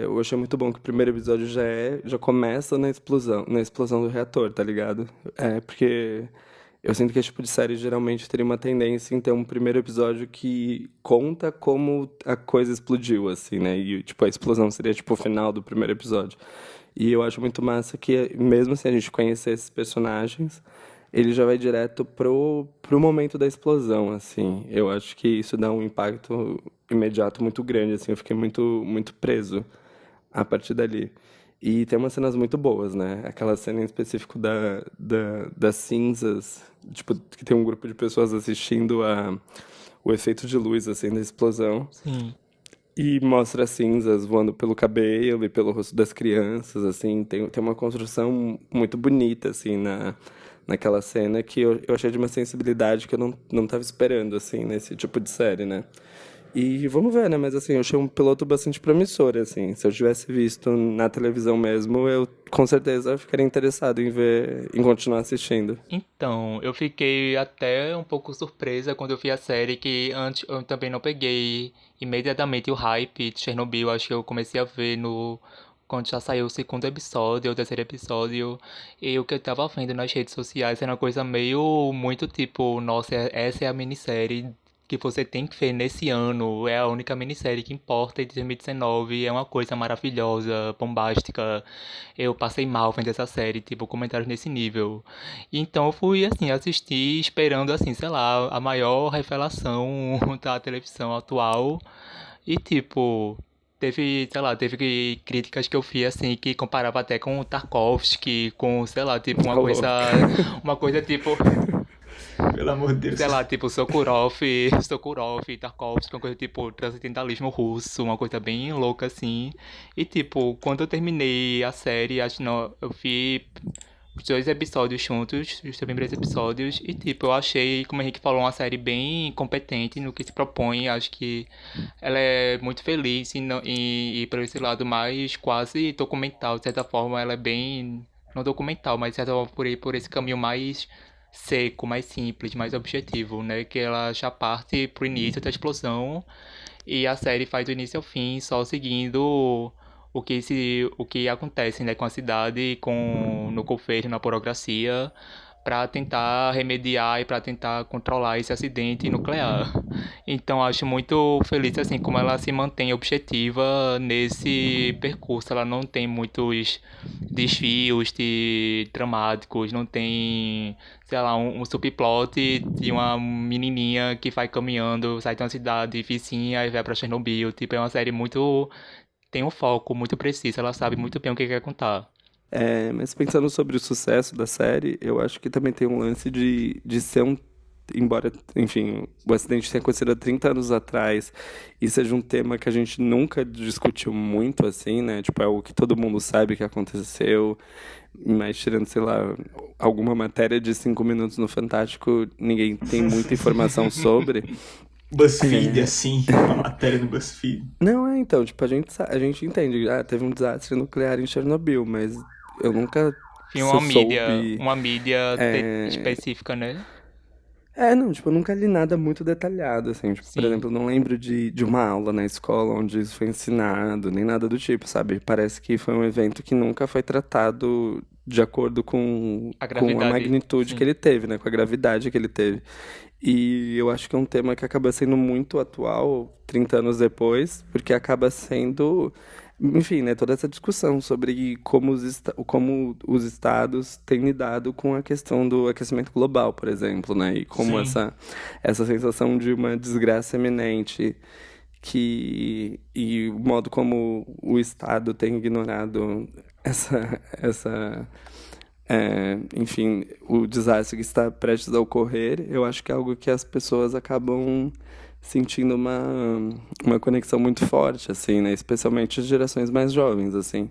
Speaker 3: eu achei muito bom que o primeiro episódio já começa na explosão do reator, tá ligado? Porque eu sinto que esse tipo de série geralmente teria uma tendência em ter um primeiro episódio que conta como a coisa explodiu, assim, né? E, tipo, a explosão seria, tipo, o final do primeiro episódio. E eu acho muito massa que, mesmo sem a gente conhecer esses personagens, ele já vai direto pro momento da explosão, assim. Eu acho que isso dá um impacto imediato muito grande, assim. Eu fiquei muito, muito preso a partir dali. E tem umas cenas muito boas, né? Aquela cena em específico das cinzas, tipo, que tem um grupo de pessoas assistindo o efeito de luz, assim, da explosão.
Speaker 2: Sim.
Speaker 3: E mostra as cinzas voando pelo cabelo e pelo rosto das crianças, assim. Tem uma construção muito bonita, assim, naquela cena que eu achei de uma sensibilidade que eu não tava esperando, assim, nesse tipo de série, né? E vamos ver, né? Mas assim, eu achei um piloto bastante promissor, assim. Se eu tivesse visto na televisão mesmo, eu com certeza ficaria interessado em ver, em continuar assistindo.
Speaker 2: Então, eu fiquei até um pouco surpresa quando eu vi a série, que antes eu também não peguei imediatamente o hype de Chernobyl. Acho que eu comecei a ver no quando já saiu o segundo episódio, o terceiro episódio, e o que eu tava vendo nas redes sociais era uma coisa meio muito tipo, nossa, essa é a minissérie que você tem que ver nesse ano, é a única minissérie que importa de 2019, é uma coisa maravilhosa, bombástica. Eu passei mal vendo essa série, tipo, comentários nesse nível. Então eu fui, assim, assistir esperando, assim, sei lá, a maior revelação da televisão atual. E, tipo, teve, sei lá, teve críticas que eu fiz, assim, que comparava até com o Tarkovsky, com, sei lá, tipo,
Speaker 3: Tá louco.
Speaker 2: uma coisa tipo,
Speaker 1: Pelo amor de Deus.
Speaker 2: sei lá, tipo, Sokurov, Tarkovsky, uma coisa tipo transcendentalismo russo, uma coisa bem louca, assim. E, tipo, quando eu terminei a série, acho que não, eu vi os 2 episódios juntos, os primeiros episódios, e tipo, eu achei, como o Henrique falou, uma série bem competente no que se propõe. Acho que ela é muito feliz em ir por esse lado mais quase documental, de certa forma, ela é bem, não documental, mas de certa forma por ir por esse caminho mais seco, mais simples, mais objetivo, né? Que ela já parte pro início da explosão e a série faz do início ao fim, só seguindo o que acontece, né, com a cidade, com no governo, na burocracia, para tentar remediar e para tentar controlar esse acidente nuclear. Então acho muito feliz assim como ela se mantém objetiva nesse percurso. Ela não tem muitos desfios dramáticos, não tem, sei lá, um subplot de uma menininha que vai caminhando, sai de uma cidade vizinha e vai pra Chernobyl. Tipo, é uma série muito, tem um foco muito preciso, ela sabe muito bem o que quer contar.
Speaker 3: Mas pensando sobre o sucesso da série, eu acho que também tem um lance de ser um. Embora, enfim, o acidente tenha acontecido há 30 anos atrás e seja um tema que a gente nunca discutiu muito, assim, né? Tipo, é o que todo mundo sabe que aconteceu, mas tirando, sei lá, alguma matéria de 5 minutos no Fantástico, ninguém tem muita informação sobre.
Speaker 1: BuzzFeed, assim, uma matéria no BuzzFeed.
Speaker 3: Não, então, tipo, a gente entende, teve um desastre nuclear em Chernobyl, mas eu nunca
Speaker 2: Enfim,
Speaker 3: soube.
Speaker 2: uma mídia específica, né?
Speaker 3: Não, tipo, eu nunca li nada muito detalhado, assim, tipo, por
Speaker 2: Sim,
Speaker 3: exemplo, eu não lembro de uma aula na escola onde isso foi ensinado, nem nada do tipo, sabe? Parece que foi um evento que nunca foi tratado de acordo
Speaker 2: a
Speaker 3: com a
Speaker 2: gravidade,
Speaker 3: magnitude que
Speaker 2: sim.
Speaker 3: ele teve, né? Com a gravidade que ele teve. E eu acho que é um tema que acaba sendo muito atual 30 anos depois, porque acaba sendo, enfim, né, toda essa discussão sobre como os estados têm lidado com a questão do aquecimento global, por exemplo, né, e como
Speaker 1: Sim.
Speaker 3: essa sensação de uma desgraça iminente e o modo como o Estado tem ignorado enfim, o desastre que está prestes a ocorrer, eu acho que é algo que as pessoas acabam sentindo uma conexão muito forte, assim, né? Especialmente as gerações mais jovens, assim.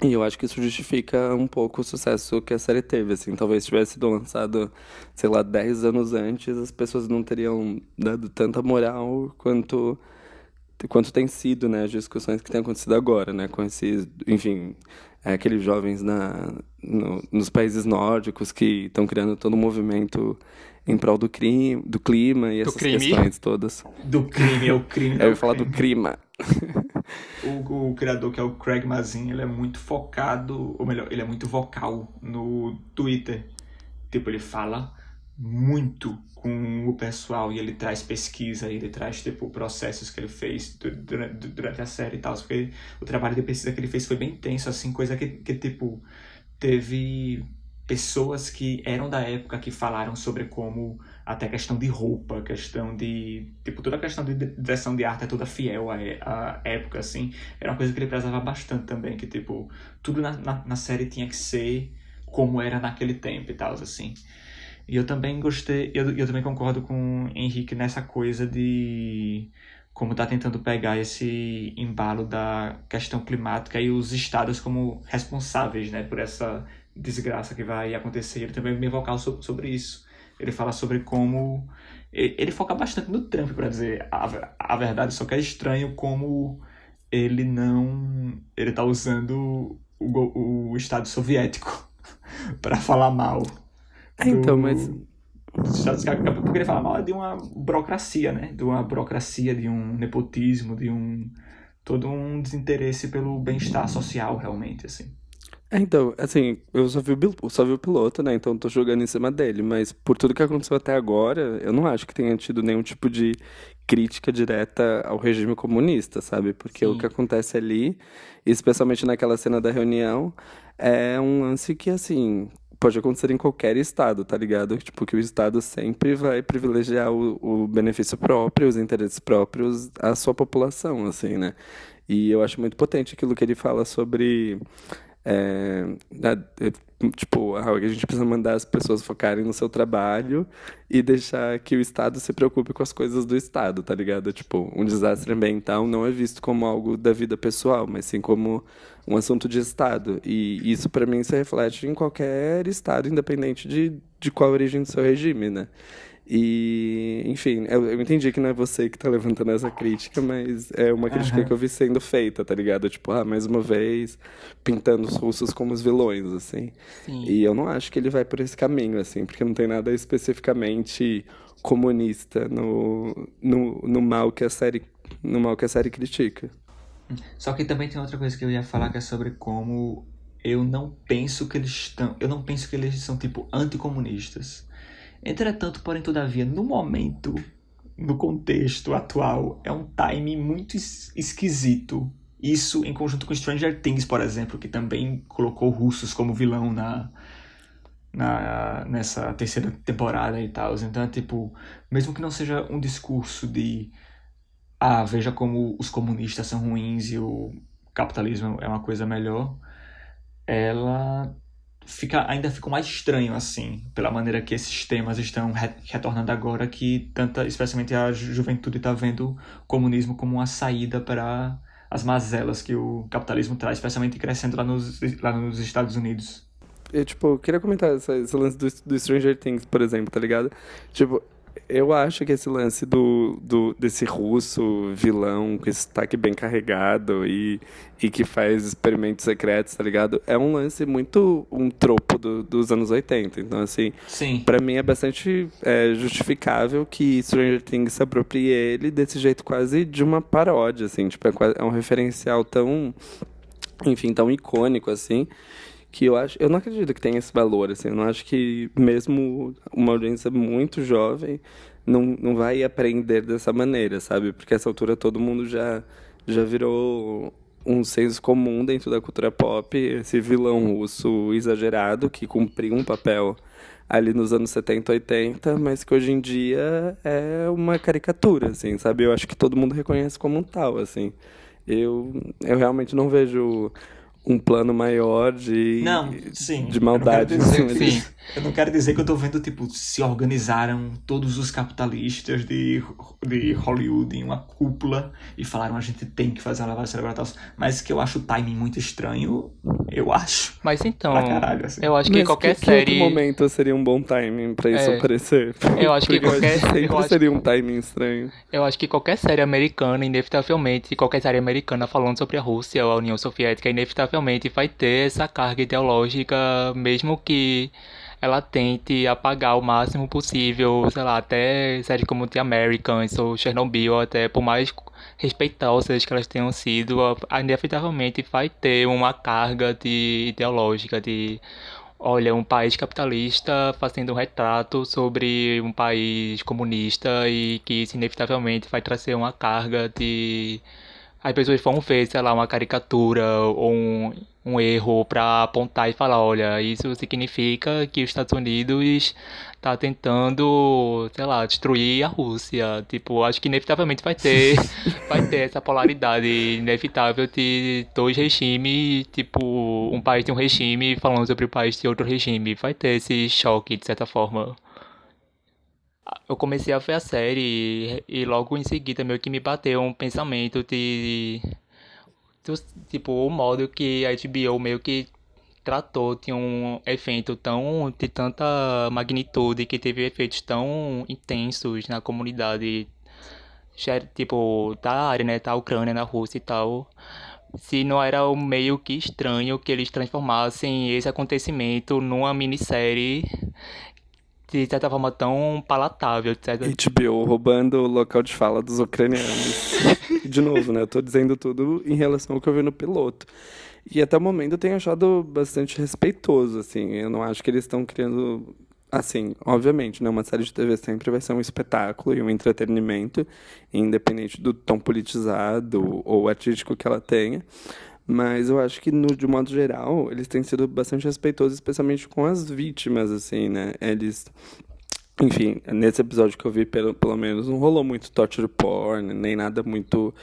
Speaker 3: E eu acho que isso justifica um pouco o sucesso que a série teve, assim. Talvez tivesse sido lançado, sei lá, 10 anos antes, as pessoas não teriam dado tanta moral quanto tem sido, né, as discussões que têm acontecido agora, né, com esses, enfim, aqueles jovens nos países nórdicos que estão criando todo um movimento em prol do clima e
Speaker 2: Do
Speaker 3: essas
Speaker 2: crime.
Speaker 3: questões todas.
Speaker 1: Do crime, é o crime,
Speaker 3: Eu
Speaker 1: é
Speaker 3: ia
Speaker 1: o
Speaker 3: falar do
Speaker 1: crime.
Speaker 3: clima.
Speaker 1: O criador, que é o Craig Mazin, ele é muito focado, ou melhor, ele é muito vocal no Twitter. Tipo, ele fala muito com o pessoal e ele traz pesquisa, ele traz, tipo, processos que ele fez durante a série e tal, porque o trabalho de pesquisa que ele fez foi bem intenso, assim, coisa que tipo, teve pessoas que eram da época que falaram sobre como até questão de roupa, questão de, tipo, toda a questão de direção de arte é toda fiel à época, assim, era uma coisa que ele prezava bastante também, que, tipo, tudo na série tinha que ser como era naquele tempo e tal, assim. E eu também gostei, eu também concordo com o Henrique nessa coisa de como tá tentando pegar esse embalo da questão climática e os estados como responsáveis, né, por essa desgraça que vai acontecer. Ele também é bem vocal sobre isso. Ele fala sobre como ele foca bastante no Trump, para dizer a verdade, só que é estranho como ele tá usando o Estado soviético para falar mal
Speaker 3: Então, mas
Speaker 1: do, dos Estados Unidos, porque ele fala mal de uma burocracia, né? De uma burocracia, de um nepotismo, de um todo um desinteresse pelo bem-estar social, realmente, assim.
Speaker 3: Então, assim, eu só vi o piloto, né? Então tô jogando em cima dele. Mas por tudo que aconteceu até agora, eu não acho que tenha tido nenhum tipo de crítica direta ao regime comunista, sabe? Porque o que
Speaker 2: Sim.
Speaker 3: acontece ali, especialmente naquela cena da reunião, é um lance que, assim, pode acontecer em qualquer estado, tá ligado? Tipo, que o estado sempre vai privilegiar o benefício próprio, os interesses próprios à sua população, assim, né? E eu acho muito potente aquilo que ele fala sobre é, tipo, a gente precisa mandar as pessoas focarem no seu trabalho e deixar que o Estado se preocupe com as coisas do Estado, tá ligado? Tipo, um desastre ambiental não é visto como algo da vida pessoal, mas sim como um assunto de Estado. E isso, pra mim, se reflete em qualquer Estado, independente de qual a origem do seu regime, né? E, enfim, eu entendi que não é você que tá levantando essa crítica, mas é uma crítica que eu
Speaker 1: Aham.
Speaker 3: vi sendo feita, tá ligado? Tipo, mais uma vez, pintando os russos como os vilões, assim.
Speaker 2: Sim.
Speaker 3: E eu não acho que ele vai por esse caminho, assim, porque não tem nada especificamente comunista no mal que a série, no mal que a série critica.
Speaker 1: Só que também tem outra coisa que eu ia falar que é sobre como eu não penso que eles estão. Eu não penso que eles são tipo anticomunistas. Entretanto, porém, todavia, no momento, no contexto atual, é um time muito esquisito. Isso em conjunto com Stranger Things, por exemplo, que também colocou russos como vilão nessa terceira temporada e tal. Então é tipo, mesmo que não seja um discurso de veja como os comunistas são ruins e o capitalismo é uma coisa melhor, ela ainda fica mais estranho assim, pela maneira que esses temas estão retornando agora, que tanta, especialmente a juventude está vendo o comunismo como uma saída para as mazelas que o capitalismo traz, especialmente crescendo lá nos Estados Unidos.
Speaker 3: Eu, tipo, eu queria comentar esse lance do Stranger Things, por exemplo, tá ligado? Tipo, eu acho que esse lance desse russo vilão com esse sotaque bem carregado e que faz experimentos secretos, tá ligado? É um lance muito um tropo dos anos 80. Então, assim,
Speaker 1: Sim,
Speaker 3: pra mim é bastante justificável que Stranger Things se aproprie ele desse jeito quase de uma paródia, assim. Tipo, é um referencial tão, enfim, tão icônico, assim, que eu não acredito que tenha esse valor, assim, eu não acho que mesmo uma audiência muito jovem não vai aprender dessa maneira, sabe? Porque essa altura todo mundo já virou um senso comum dentro da cultura pop, esse vilão russo exagerado que cumpriu um papel ali nos anos 70, 80, mas que hoje em dia é uma caricatura, assim, sabe? Eu acho que todo mundo reconhece como um tal, assim. Eu realmente não vejo um plano maior
Speaker 1: não,
Speaker 3: de
Speaker 1: sim, eu não quero
Speaker 3: maldade em
Speaker 1: dizer
Speaker 3: cima
Speaker 2: Sim.
Speaker 3: disso.
Speaker 1: eu não quero dizer que eu tô vendo, tipo, se organizaram todos os capitalistas de Hollywood em uma cúpula e falaram a gente tem que fazer uma lavagem cerebral e tal, mas que eu acho o timing muito estranho, eu acho,
Speaker 2: Mas
Speaker 1: pra
Speaker 2: então,
Speaker 1: caralho, assim.
Speaker 2: eu acho que
Speaker 3: Mas
Speaker 2: qualquer
Speaker 3: que outro
Speaker 2: série.
Speaker 3: momento seria um bom timing pra isso
Speaker 2: É,
Speaker 3: aparecer?
Speaker 2: eu acho que
Speaker 3: Porque eu acho que
Speaker 2: qualquer. Eu
Speaker 3: sempre
Speaker 2: acho,
Speaker 3: seria um timing estranho.
Speaker 2: eu acho que qualquer série americana, inevitavelmente, qualquer série americana falando sobre a Rússia ou a União Soviética, inevitavelmente vai ter essa carga ideológica, mesmo que ela tente apagar o máximo possível, sei lá, até séries como The Americans ou Chernobyl, até por mais respeitosas que elas tenham sido, inevitavelmente vai ter uma carga ideológica, de olha, um país capitalista fazendo um retrato sobre um país comunista e que isso inevitavelmente vai trazer uma carga de. As pessoas vão ver, sei lá, uma caricatura ou um erro para apontar e falar, olha, isso significa que os Estados Unidos tá tentando, sei lá, destruir a Rússia. Tipo, acho que inevitavelmente vai ter essa polaridade inevitável de dois regimes, tipo, um país de um regime falando sobre o país de outro regime. Vai ter esse choque, de certa forma. Eu comecei a ver a série e logo em seguida meio que me bateu um pensamento tipo, o modo que a HBO meio que tratou tinha um efeito tão de tanta magnitude que teve efeitos tão intensos na comunidade, tipo, da área, né, da Ucrânia, na Rússia e tal. Se não era meio que estranho que eles transformassem esse acontecimento numa minissérie de certa forma tão palatável, de certa.
Speaker 3: HBO roubando o local de fala dos ucranianos. E, de novo, né? Eu tô dizendo tudo em relação ao que eu vi no piloto. E até o momento eu tenho achado bastante respeitoso, assim. Eu não acho que eles estão criando. Assim, obviamente, né? Uma série de TV sempre vai ser um espetáculo e um entretenimento, independente do tom politizado ou artístico que ela tenha. Mas eu acho que, de modo geral, eles têm sido bastante respeitosos, especialmente com as vítimas, assim, né? Eles. Enfim, nesse episódio que eu vi, pelo menos, não rolou muito torture porn, nem nada muito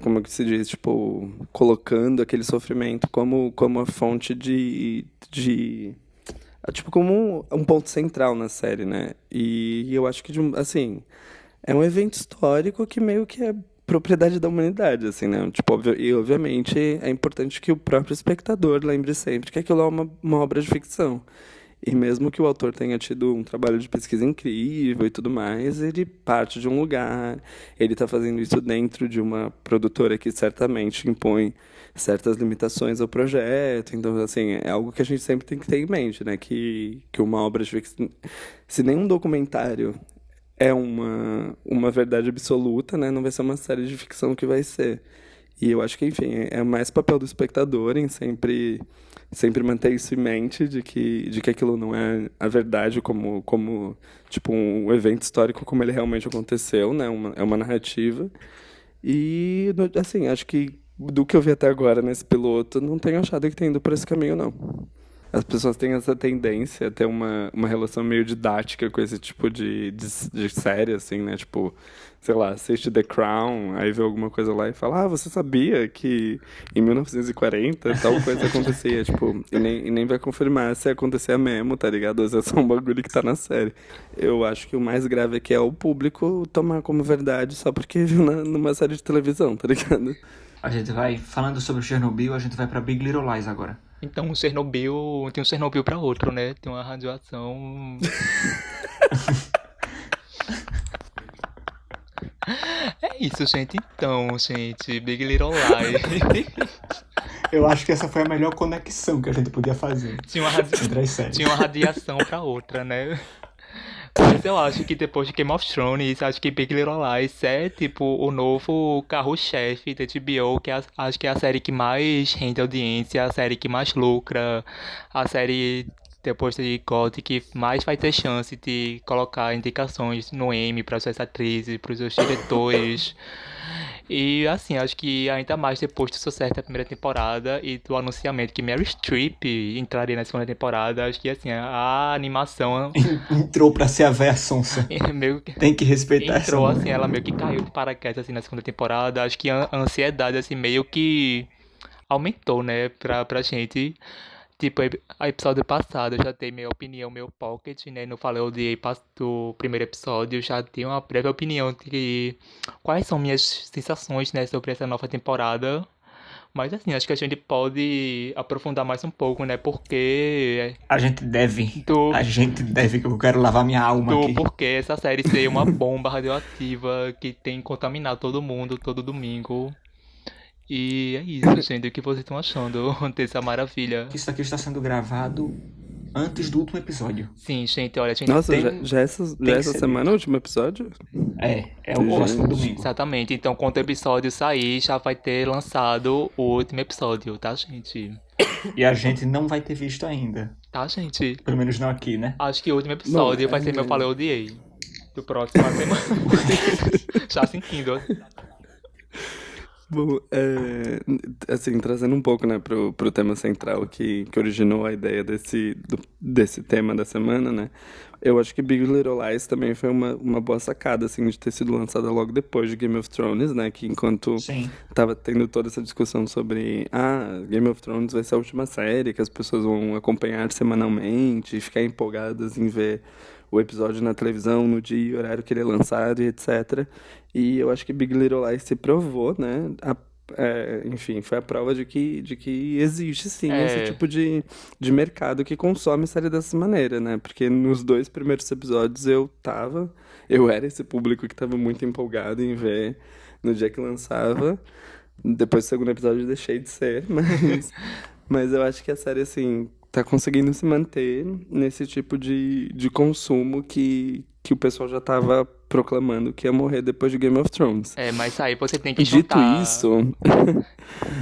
Speaker 3: como que se diz, tipo, colocando aquele sofrimento como a fonte tipo, como um ponto central na série, né? E eu acho que, assim, é um evento histórico que meio que é propriedade da humanidade, assim, né? Tipo, e obviamente é importante que o próprio espectador lembre sempre que aquilo é uma obra de ficção. E mesmo que o autor tenha tido um trabalho de pesquisa incrível e tudo mais, ele parte de um lugar, ele está fazendo isso dentro de uma produtora que certamente impõe certas limitações ao projeto. Então, assim, é algo que a gente sempre tem que ter em mente, né? Que uma obra de ficção... Se nenhum documentário é uma verdade absoluta, né? Não vai ser uma série de ficção que vai ser. E eu acho que, enfim, é mais papel do espectador em sempre manter isso em mente de que aquilo não é a verdade como tipo um evento histórico como ele realmente aconteceu, né? É uma narrativa. E assim, acho que do que eu vi até agora nesse piloto, não tenho achado que tem indo por esse caminho, não. As pessoas têm essa tendência a ter uma relação meio didática com esse tipo de série, assim, né? Tipo, sei lá, assiste The Crown, aí vê alguma coisa lá e fala, você sabia que em 1940 tal coisa acontecia, tipo, e nem vai confirmar se acontecia mesmo, tá ligado? Às vezes é só um bagulho que tá na série. Eu acho que o mais grave aqui é o público tomar como verdade só porque viu numa série de televisão, tá ligado?
Speaker 1: A gente vai, falando sobre Chernobyl, a gente vai pra Big Little Lies agora.
Speaker 2: Então, tem um Chernobyl pra outro, né? Tem uma radiação... É isso, gente. Então, gente, Big Little Lies.
Speaker 1: Eu acho que essa foi a melhor conexão que a gente podia fazer.
Speaker 2: Tinha uma radiação pra outra, né? Mas eu acho que depois de Game of Thrones, acho que Big Little Lies é tipo o novo carro-chefe da HBO, que acho que é a série que mais rende audiência, a série que mais lucra, a série depois de GOT que mais vai ter chance de colocar indicações no Emmy para suas atrizes, para os seus diretores. E assim, acho que ainda mais depois do sucesso da primeira temporada e do anunciamento que Meryl Streep entraria na segunda temporada, acho que assim, a animação
Speaker 1: entrou pra ser a véia sonsa.
Speaker 2: meio que
Speaker 1: tem que respeitar
Speaker 2: entrou
Speaker 1: essa
Speaker 2: assim, ela meio que caiu de paraquedas assim na segunda temporada. Acho que a ansiedade assim meio que aumentou, né, pra gente. Tipo, a episódio passado eu já dei minha opinião, meu pocket, né? Não falei do primeiro episódio, eu já dei uma breve opinião de quais são minhas sensações, né, sobre essa nova temporada. Mas assim, acho que a gente pode aprofundar mais um pouco, né? Porque.
Speaker 1: A gente deve, que eu quero lavar minha alma aqui.
Speaker 2: Porque essa série ser uma bomba radioativa que tem que contaminar todo mundo, todo domingo. E é isso, gente. O que vocês estão achando dessa maravilha?
Speaker 1: Isso aqui está sendo gravado antes do último episódio.
Speaker 2: Sim, gente, olha, a gente
Speaker 3: Nossa, já essa semana é o último episódio?
Speaker 1: É o próximo domingo.
Speaker 2: Exatamente, então quando o episódio sair, já vai ter lançado o último episódio, tá, gente?
Speaker 1: E a gente não vai ter visto ainda.
Speaker 2: Tá, gente?
Speaker 1: Pelo menos não aqui, né?
Speaker 2: Acho que o último episódio vai ser meu Falei Odiei. Do próximo semana. Já sentindo.
Speaker 3: Bom, assim, trazendo um pouco, né, pro tema central que originou a ideia desse tema da semana, né, eu acho que Big Little Lies também foi uma boa sacada, assim, de ter sido lançada logo depois de Game of Thrones, né, que enquanto tava tendo toda essa discussão sobre, Game of Thrones vai ser a última série que as pessoas vão acompanhar semanalmente e ficar empolgadas em ver o episódio na televisão, no dia e horário que ele é lançado e etc. E eu acho que Big Little Lies se provou, né? Enfim, foi a prova de que existe, sim, esse tipo de mercado que consome série dessa maneira, né? Porque nos 2 primeiros episódios eu era esse público que estava muito empolgado em ver no dia que lançava. Depois do segundo episódio eu deixei de ser, mas eu acho que a série, assim, tá conseguindo se manter nesse tipo de consumo que o pessoal já tava proclamando que ia morrer depois de Game of Thrones.
Speaker 2: Mas aí você tem que juntar...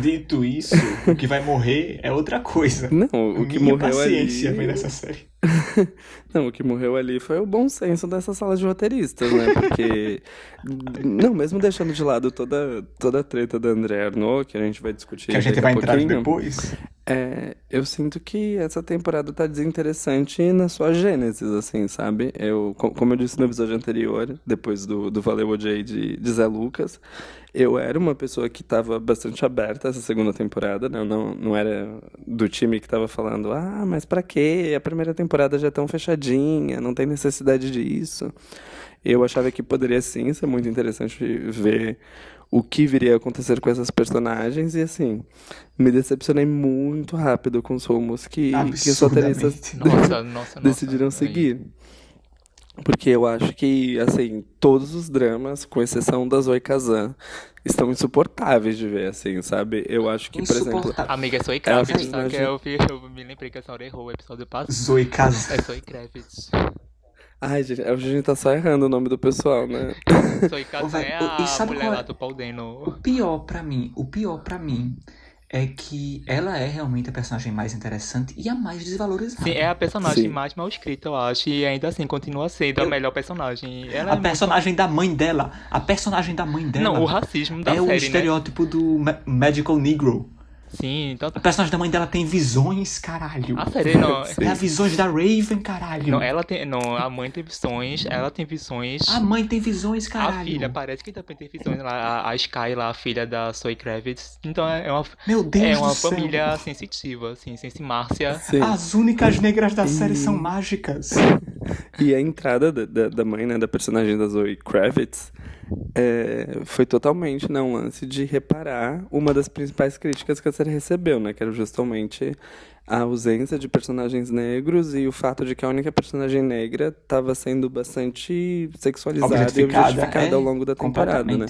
Speaker 1: Dito isso, o que vai morrer é outra coisa.
Speaker 3: Não, o que morreu
Speaker 1: paciência vem nessa série.
Speaker 3: Não, o que morreu ali foi o bom senso dessa sala de roteiristas, né? Porque, não, mesmo deixando de lado toda a treta da André Arnaud, que a gente vai discutir
Speaker 1: que a gente vai entrar depois,
Speaker 3: eu sinto que essa temporada tá desinteressante na sua gênesis, assim, sabe? Como eu disse no episódio anterior, depois do Valeu OJ de Zé Lucas, eu era uma pessoa que tava bastante aberta essa segunda temporada, né? Eu não era do time que tava falando, mas pra quê? A primeira temporada já é tão fechadinha, não tem necessidade disso. Eu achava que poderia sim ser muito interessante ver o que viria a acontecer com essas personagens e, assim, me decepcionei muito rápido com os rumos que os roteiristas decidiram seguir. Porque eu acho que, assim, todos os dramas, com exceção da Zoe Kazan, estão insuportáveis de ver, assim, sabe? Eu acho que, por exemplo...
Speaker 2: Amiga, é Zoe Kravitz, tá? Que eu me lembrei que a senhora errou o episódio passado.
Speaker 1: Zoe Kazan.
Speaker 2: É Zoe Kravitz.
Speaker 3: Ai, gente, a gente tá só errando o nome do pessoal, né?
Speaker 2: Zoe Kazan é a mulher lá do Paul Dano.
Speaker 1: O pior pra mim é que ela é realmente a personagem mais interessante e a mais desvalorizada.
Speaker 2: Sim, é a personagem mais mal escrita, eu acho, e ainda assim continua sendo a melhor personagem. Ela
Speaker 1: personagem da mãe dela. A personagem da mãe dela.
Speaker 2: Não, o racismo da série,
Speaker 1: o estereótipo do Magical Negro.
Speaker 2: Sim, então...
Speaker 1: A personagem da mãe dela tem visões, caralho.
Speaker 2: A série não...
Speaker 1: É visões da Raven, caralho.
Speaker 2: Não, a mãe tem visões, ela tem visões...
Speaker 1: A mãe tem visões, caralho.
Speaker 2: A filha parece que também tem visões lá, a Sky lá, a filha da Zoe Kravitz. Então é uma...
Speaker 1: Meu Deus
Speaker 2: é uma
Speaker 1: do céu.
Speaker 2: Família sensitiva, assim, sem Márcia.
Speaker 3: Sim.
Speaker 1: As únicas negras da série são mágicas.
Speaker 3: E a entrada da mãe, né, da personagem da Zoe Kravitz, foi totalmente um lance de reparar uma das principais críticas que a série recebeu, né, que era justamente a ausência de personagens negros e o fato de que a única personagem negra estava sendo bastante sexualizada e objetificada ao longo da temporada, né?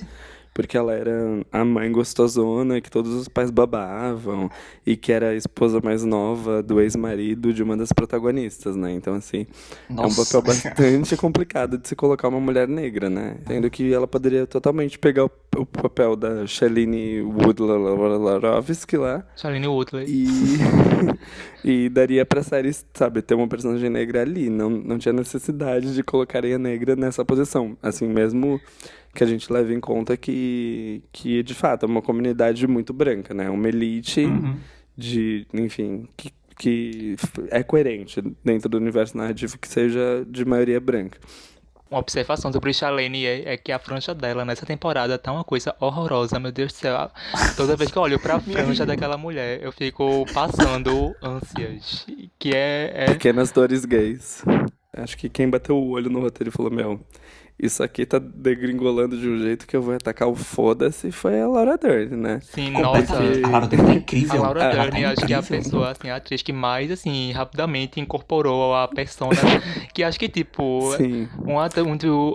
Speaker 3: Porque ela era a mãe gostosona que todos os pais babavam e que era a esposa mais nova do ex-marido de uma das protagonistas, né? Então, assim, é um papel bastante complicado de se colocar uma mulher negra, né? Sendo que ela poderia totalmente pegar o papel da Shailene Woodley lá.
Speaker 2: Shailene Woodley.
Speaker 3: E daria pra série, sabe, ter uma personagem negra ali. Não tinha necessidade de colocarem a negra nessa posição. Assim, mesmo... que a gente leva em conta que de fato é uma comunidade muito branca, né? Uma elite enfim, que é coerente dentro do universo narrativo que seja de maioria branca.
Speaker 2: Uma observação sobre Shailene é que a franja dela nessa temporada tá uma coisa horrorosa, meu Deus do céu. Toda vez que eu olho pra franja daquela mulher, eu fico passando ânsias. Que
Speaker 3: Pequenas dores gays. Acho que quem bateu o olho no roteiro e falou, isso aqui tá degringolando de um jeito que eu vou atacar o foda-se, foi a Laura Dern, né?
Speaker 2: Sim, nossa.
Speaker 1: A Laura Dern tá incrível.
Speaker 2: A Laura Dern, acho que é a pessoa, assim, a atriz que mais, assim, rapidamente incorporou a persona, que acho que, tipo,
Speaker 3: Sim.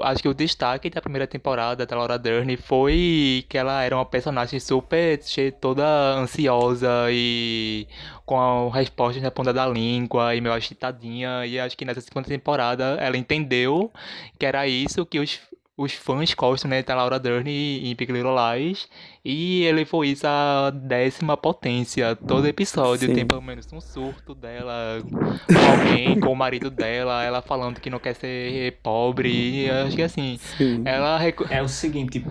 Speaker 2: Acho que o destaque da primeira temporada da Laura Dern foi que ela era uma personagem super, toda ansiosa e com a resposta na ponta da língua e meio agitadinha, e acho que nessa segunda temporada ela entendeu que era isso que os fãs gostam, né, da Laura Dern em Big Little Lies, e elevou isso à 10ª potência. Todo episódio tem pelo menos um surto dela com alguém, com o marido dela, ela falando que não quer ser pobre, e acho que assim, ela...
Speaker 1: É o seguinte...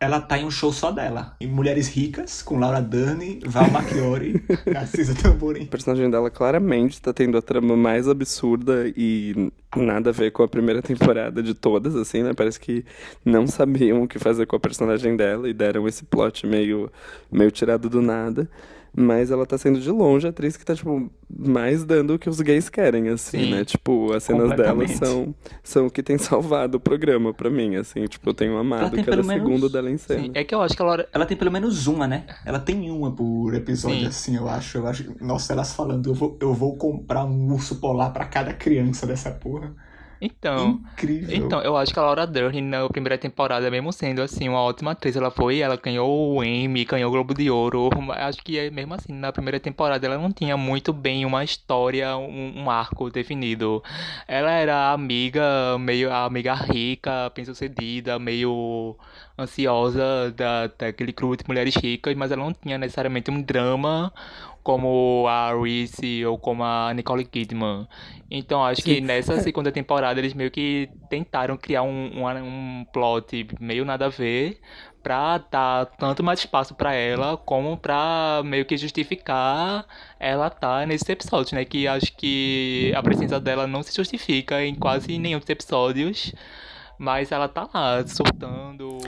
Speaker 1: Ela tá em um show só dela. Em Mulheres Ricas, com Laura Dern, Val Marchiori, Narcisa Tamborim.
Speaker 3: O personagem dela claramente tá tendo a trama mais absurda e nada a ver com a primeira temporada de todas, assim, né? Parece que não sabiam o que fazer com a personagem dela e deram esse plot meio tirado do nada. Mas ela tá sendo de longe a atriz que tá, tipo, mais dando o que os gays querem, assim, né? Tipo, as cenas dela são o que tem salvado o programa pra mim, assim. Tipo, eu tenho amado cada segundo dela em cena.
Speaker 2: Sim, é que eu acho que
Speaker 1: ela tem pelo menos uma, né? Ela tem uma por episódio, assim, eu acho. Nossa, elas falando, eu vou comprar um urso polar pra cada criança dessa porra.
Speaker 2: Então,
Speaker 1: Incrível.
Speaker 2: eu acho que a Laura Dern na primeira temporada, mesmo sendo assim uma ótima atriz, ela ganhou o Emmy, ganhou o Globo de Ouro. Mas acho que mesmo assim na primeira temporada ela não tinha muito bem uma história, um arco definido. Ela era meio a amiga rica, bem-sucedida, meio ansiosa daquele grupo de mulheres ricas, mas ela não tinha necessariamente um drama como a Reese ou como a Nicole Kidman. Então acho que
Speaker 3: Sim.
Speaker 2: nessa segunda temporada eles meio que tentaram criar um plot meio nada a ver pra dar tanto mais espaço pra ela como pra meio que justificar ela tá nesses episódios, né? Que acho que a presença dela não se justifica em quase nenhum dos episódios, mas ela tá lá surtando,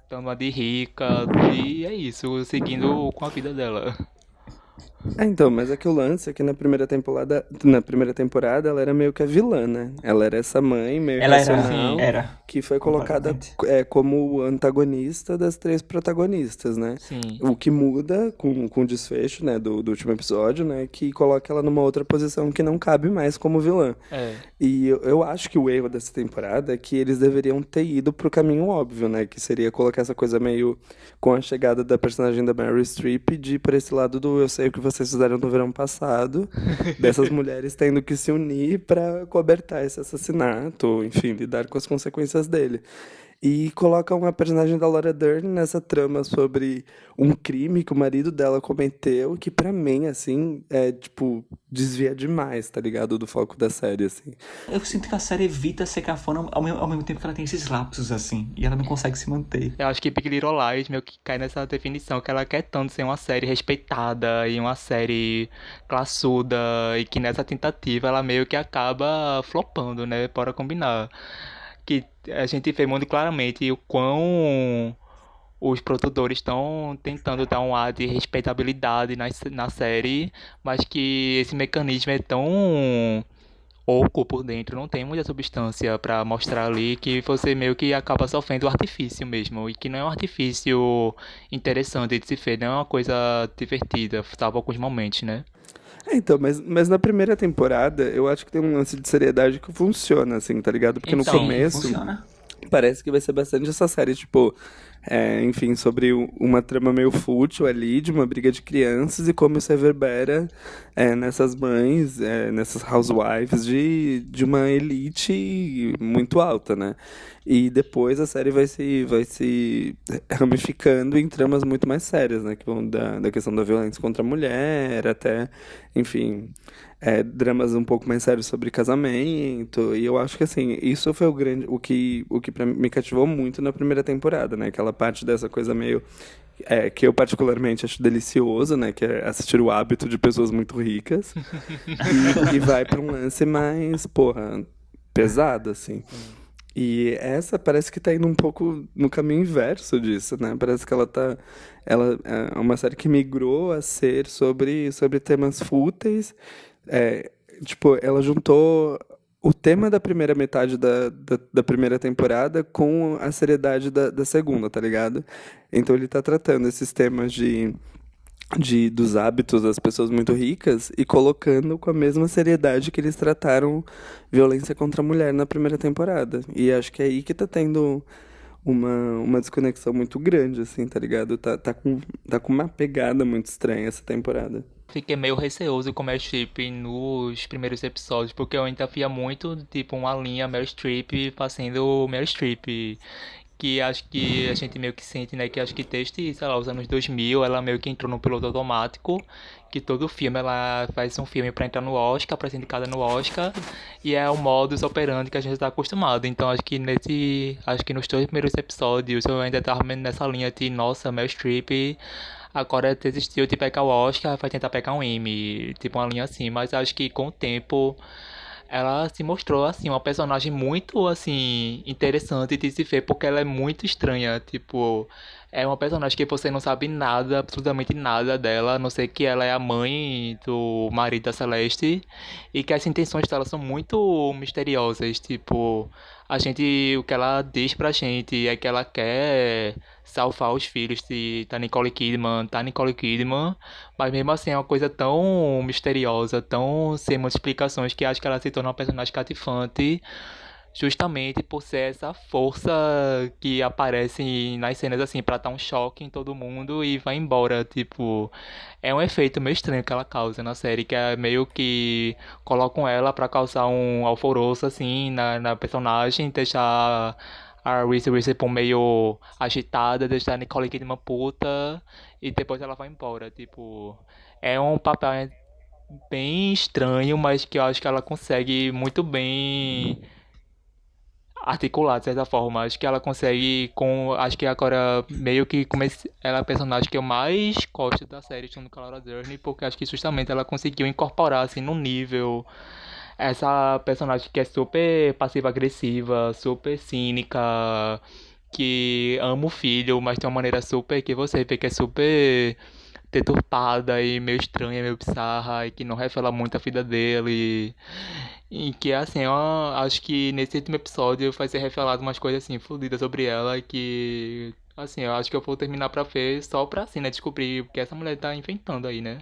Speaker 2: dando uma de rica e é isso, seguindo com a vida dela.
Speaker 3: Então, mas é que o lance é que na primeira temporada ela era meio que a vilã, né? Ela era essa mãe meio
Speaker 1: Ela era,
Speaker 2: Sim,
Speaker 3: racional
Speaker 1: era,
Speaker 3: que foi colocada
Speaker 1: completamente.
Speaker 3: como o antagonista das três protagonistas, né?
Speaker 2: sim.
Speaker 3: O que muda com o desfecho, né, do último episódio, né? Que coloca ela numa outra posição que não cabe mais como vilã.
Speaker 2: É.
Speaker 3: E eu acho que o erro dessa temporada é que eles deveriam ter ido pro caminho óbvio, né? Que seria colocar essa coisa meio com a chegada da personagem da Meryl Streep de ir pra esse lado do eu sei o que vocês fizeram no verão passado, dessas mulheres tendo que se unir pra cobertar esse assassinato, enfim, lidar com as consequências dele. E coloca uma personagem da Laura Dern nessa trama sobre um crime que o marido dela cometeu, que pra mim, assim, é, tipo, desvia demais, tá ligado? Do foco da série, assim.
Speaker 1: Eu sinto que a série evita ser cafona ao mesmo tempo que ela tem esses lapsos, assim, e ela não consegue se manter.
Speaker 2: Eu acho que Big Little Lies meio que cai nessa definição que ela quer tanto ser uma série respeitada e uma série classuda e que nessa tentativa ela meio que acaba flopando, né? Bora combinar. Que a gente vê muito claramente o quão os produtores estão tentando dar um ar de respeitabilidade na série, mas que esse mecanismo é tão oco por dentro, não tem muita substância pra mostrar ali que você meio que acaba sofrendo o artifício mesmo, e que não é um artifício interessante de se ver, não é uma coisa divertida, salvo alguns momentos, né?
Speaker 3: É, então, mas na primeira temporada, eu acho que tem um lance de seriedade que funciona, assim, tá ligado? Porque no
Speaker 2: Então,
Speaker 1: Sim,
Speaker 3: começo,
Speaker 1: funciona.
Speaker 3: parece que vai ser bastante essa série, tipo, enfim, sobre uma trama meio fútil ali, de uma briga de crianças e como isso reverbera nessas mães, nessas housewives de uma elite muito alta, né? E depois a série vai se ramificando em tramas muito mais sérias, né? Que vão da questão da violência contra a mulher, até, enfim, dramas um pouco mais sérios sobre casamento. E eu acho que assim, isso foi o que me cativou muito na primeira temporada, né? Aquela parte dessa coisa meio que eu particularmente acho delicioso, né? Que é assistir o hábito de pessoas muito ricas e vai pra um lance mais, porra, pesado, assim.
Speaker 2: sim.
Speaker 3: E essa parece que tá indo um pouco no caminho inverso disso, né? Parece que ela é uma série que migrou a ser sobre temas fúteis. É, tipo, ela juntou o tema da primeira metade da primeira temporada com a seriedade da segunda, tá ligado? Então ele tá tratando esses temas dos hábitos das pessoas muito ricas e colocando com a mesma seriedade que eles trataram violência contra a mulher na primeira temporada. E acho que é aí que tá tendo uma desconexão muito grande, assim, tá ligado? Tá com uma pegada muito estranha essa temporada.
Speaker 2: Fiquei meio receoso com Meryl Streep nos primeiros episódios, porque eu ainda via muito, tipo, uma linha Meryl Streep fazendo Meryl Streep. Que acho que a gente meio que sente, né? Que acho que desde, sei lá, os anos 2000, ela meio que entrou no piloto automático. Que todo filme ela faz um filme pra entrar no Oscar, pra ser indicada no Oscar. E é o modus operandi que a gente tá acostumado. Então acho que nos dois primeiros episódios eu ainda tava nessa linha de, nossa, Meryl Streep agora desistiu de pegar o Oscar, vai tentar pegar um Emmy. Tipo uma linha assim. Mas acho que com o tempo ela se mostrou assim uma personagem muito assim interessante de se ver porque ela é muito estranha, tipo, É uma personagem que você não sabe nada, absolutamente nada dela, a não ser que ela é a mãe do marido da Celeste e que as intenções dela são muito misteriosas. Tipo, o que ela diz pra gente é que ela quer salvar os filhos da Nicole Kidman, mas mesmo assim é uma coisa tão misteriosa, tão sem muitas explicações que acho que ela se torna uma personagem cativante justamente por ser essa força que aparece nas cenas assim pra dar um choque em todo mundo e vai embora, tipo, é um efeito meio estranho que ela causa na série, que é meio que colocam ela pra causar um alvoroço assim na personagem, deixar a Reese Witherspoon meio agitada, deixar a Nicole Kidman puta e depois ela vai embora, tipo, é um papel bem estranho, mas que eu acho que ela consegue muito bem articular de certa forma. Acho que ela consegue com. Acho que agora meio que ela é a personagem que eu mais gosto da série, junto com a Laura Dern, porque acho que justamente ela conseguiu incorporar assim no nível essa personagem que é super passiva-agressiva, super cínica, que ama o filho, mas de uma maneira super que você vê que é super deturpada e meio estranha, meio bizarra e que não revela muito a vida dele. E que assim, eu acho que nesse último episódio vai ser revelado umas coisas assim, fodidas sobre ela que assim, eu acho que eu vou terminar pra ver só pra assim, né, descobrir o que essa mulher tá inventando aí, né?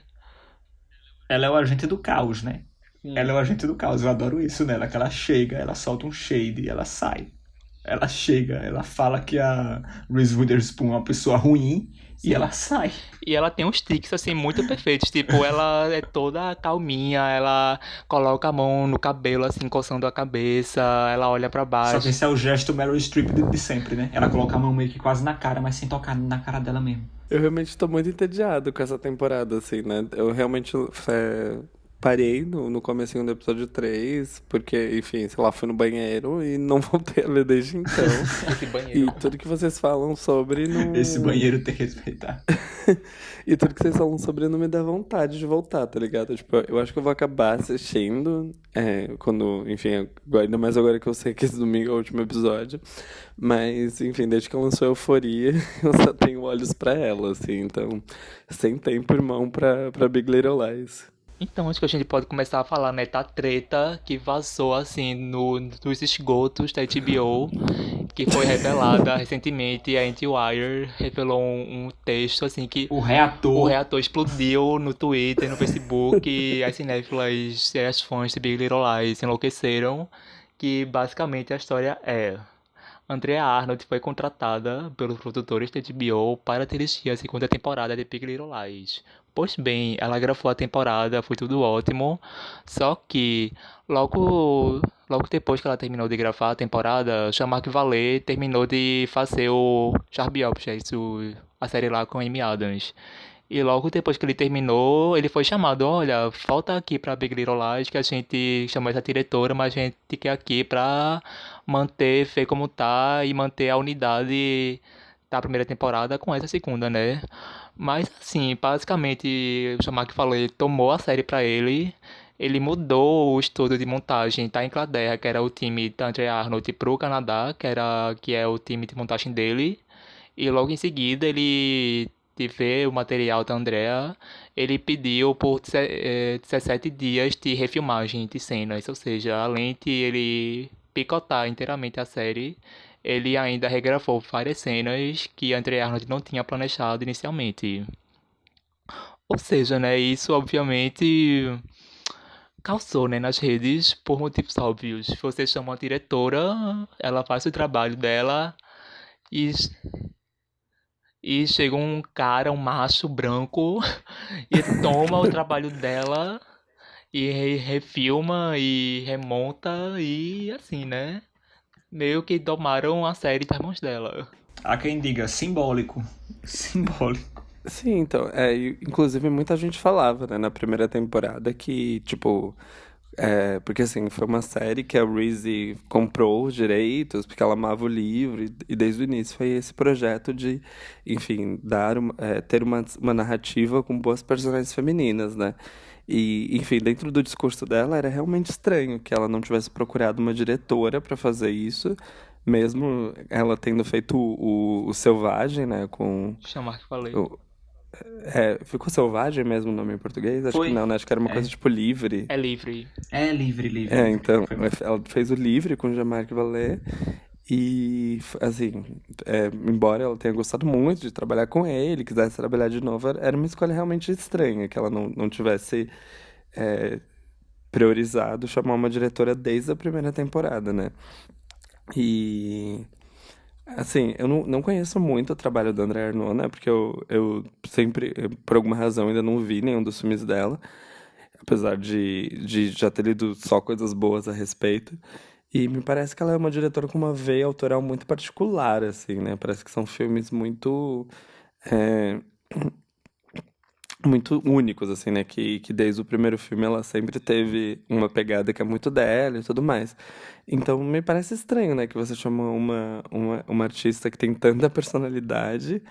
Speaker 1: Ela é o agente do caos, né? Ela é
Speaker 2: Sim.
Speaker 1: o agente do caos, eu adoro isso nela, que ela chega, ela solta um shade e ela sai. Ela chega, ela fala que a Reese Witherspoon é uma pessoa ruim e
Speaker 2: Sim.
Speaker 1: ela sai.
Speaker 2: E ela tem uns tiques, assim, muito perfeitos. Tipo, ela é toda calminha, ela coloca a mão no cabelo, assim, coçando a cabeça, ela olha pra
Speaker 1: Só que
Speaker 2: baixo.
Speaker 1: esse é o gesto Meryl Streep de sempre, né? Ela coloca a mão meio que quase na cara, mas sem tocar na cara dela mesmo.
Speaker 3: Eu realmente tô muito entediado com essa temporada, assim, né? Eu realmente parei no comecinho do episódio 3 porque, enfim, sei lá, fui no banheiro e não voltei a ver desde então.
Speaker 2: Esse banheiro.
Speaker 3: E tudo que vocês falam sobre
Speaker 1: Esse
Speaker 3: não.
Speaker 1: banheiro tem que respeitar.
Speaker 3: E tudo que vocês falam sobre não me dá vontade de voltar, tá ligado? Tipo, eu acho que eu vou acabar assistindo, quando, enfim, ainda mais agora que eu sei que esse domingo é o último episódio. Mas, enfim, desde que lançou Euforia, eu só tenho olhos pra ela, assim. Então, sem tempo, irmão, pra Big Little Lies.
Speaker 2: Então, acho que a gente pode começar a falar, né, da treta que vazou, assim, nos esgotos da HBO, que foi revelada recentemente. A IndieWire revelou um texto, assim, que
Speaker 1: O
Speaker 2: o
Speaker 1: reator.
Speaker 2: reator explodiu no Twitter, no Facebook, e as cinéfilas e as fãs de Big Little Lies enlouqueceram, que basicamente a história é... Andrea Arnold foi contratada pelos produtores da HBO para dirigir a segunda temporada de Big Little Lies. Pois bem, ela gravou a temporada, foi tudo ótimo, só que logo depois que ela terminou de gravar a temporada, Jean-Marc Vallée terminou de fazer o Sharp Objects, a série lá com Amy Adams. E logo depois que ele terminou, ele foi chamado, olha, volta aqui pra Big Little Lies, que a gente chamou essa diretora, mas a gente quer aqui pra manter, ver como tá e manter a unidade da primeira temporada com essa segunda, né? Mas assim, basicamente, o Jean-Marc falou, ele tomou a série pra ele mudou o estúdio de montagem da Inglaterra, que era o time da Andrea Arnold, pro Canadá, que é o time de montagem dele. E logo em seguida ele de ver o material da Andrea, ele pediu por 17 dias de refilmagem de cenas, ou seja, além de ele picotar inteiramente a série, ele ainda regravou várias cenas que Andrea Arnold não tinha planejado inicialmente. Ou seja, né, isso obviamente causou, né, nas redes por motivos óbvios. Você chama uma diretora, ela faz o trabalho dela e E chega um cara, um macho branco, e toma o trabalho dela e refilma e remonta e assim, né? Meio que tomaram a série das mãos dela.
Speaker 1: Há quem diga simbólico. Simbólico.
Speaker 3: Sim, então, inclusive muita gente falava, né, na primeira temporada que, tipo, porque assim, foi uma série que a Reese comprou os direitos, porque ela amava o livro, e desde o início foi esse projeto de, enfim, ter uma narrativa com boas personagens femininas, né? E, enfim, dentro do discurso dela era realmente estranho que ela não tivesse procurado uma diretora para fazer isso, mesmo ela tendo feito o Selvagem, né, com...
Speaker 2: Chamar que falei.
Speaker 3: Ficou Selvagem mesmo o nome em português? Acho que
Speaker 1: Foi.
Speaker 3: não, né? Acho que era uma coisa tipo Livre.
Speaker 2: É livre.
Speaker 1: É livre.
Speaker 3: Então,
Speaker 1: Foi mal.
Speaker 3: ela fez o Livre com Jean-Marc Vallée e, assim, embora ela tenha gostado muito de trabalhar com ele, quisesse trabalhar de novo, era uma escolha realmente estranha, que ela não tivesse é, priorizado chamar uma diretora desde a primeira temporada, né? E, assim, eu não conheço muito o trabalho da Andrea Arnaud, né? Porque eu sempre, por alguma razão, ainda não vi nenhum dos filmes dela, apesar de já ter lido só coisas boas a respeito. E me parece que ela é uma diretora com uma veia autoral muito particular, assim, né? Parece que são filmes é, muito únicos, assim, né? Que desde o primeiro filme ela sempre teve uma pegada que é muito dela e tudo mais. Então me parece estranho, né? Que você chama uma artista que tem tanta personalidade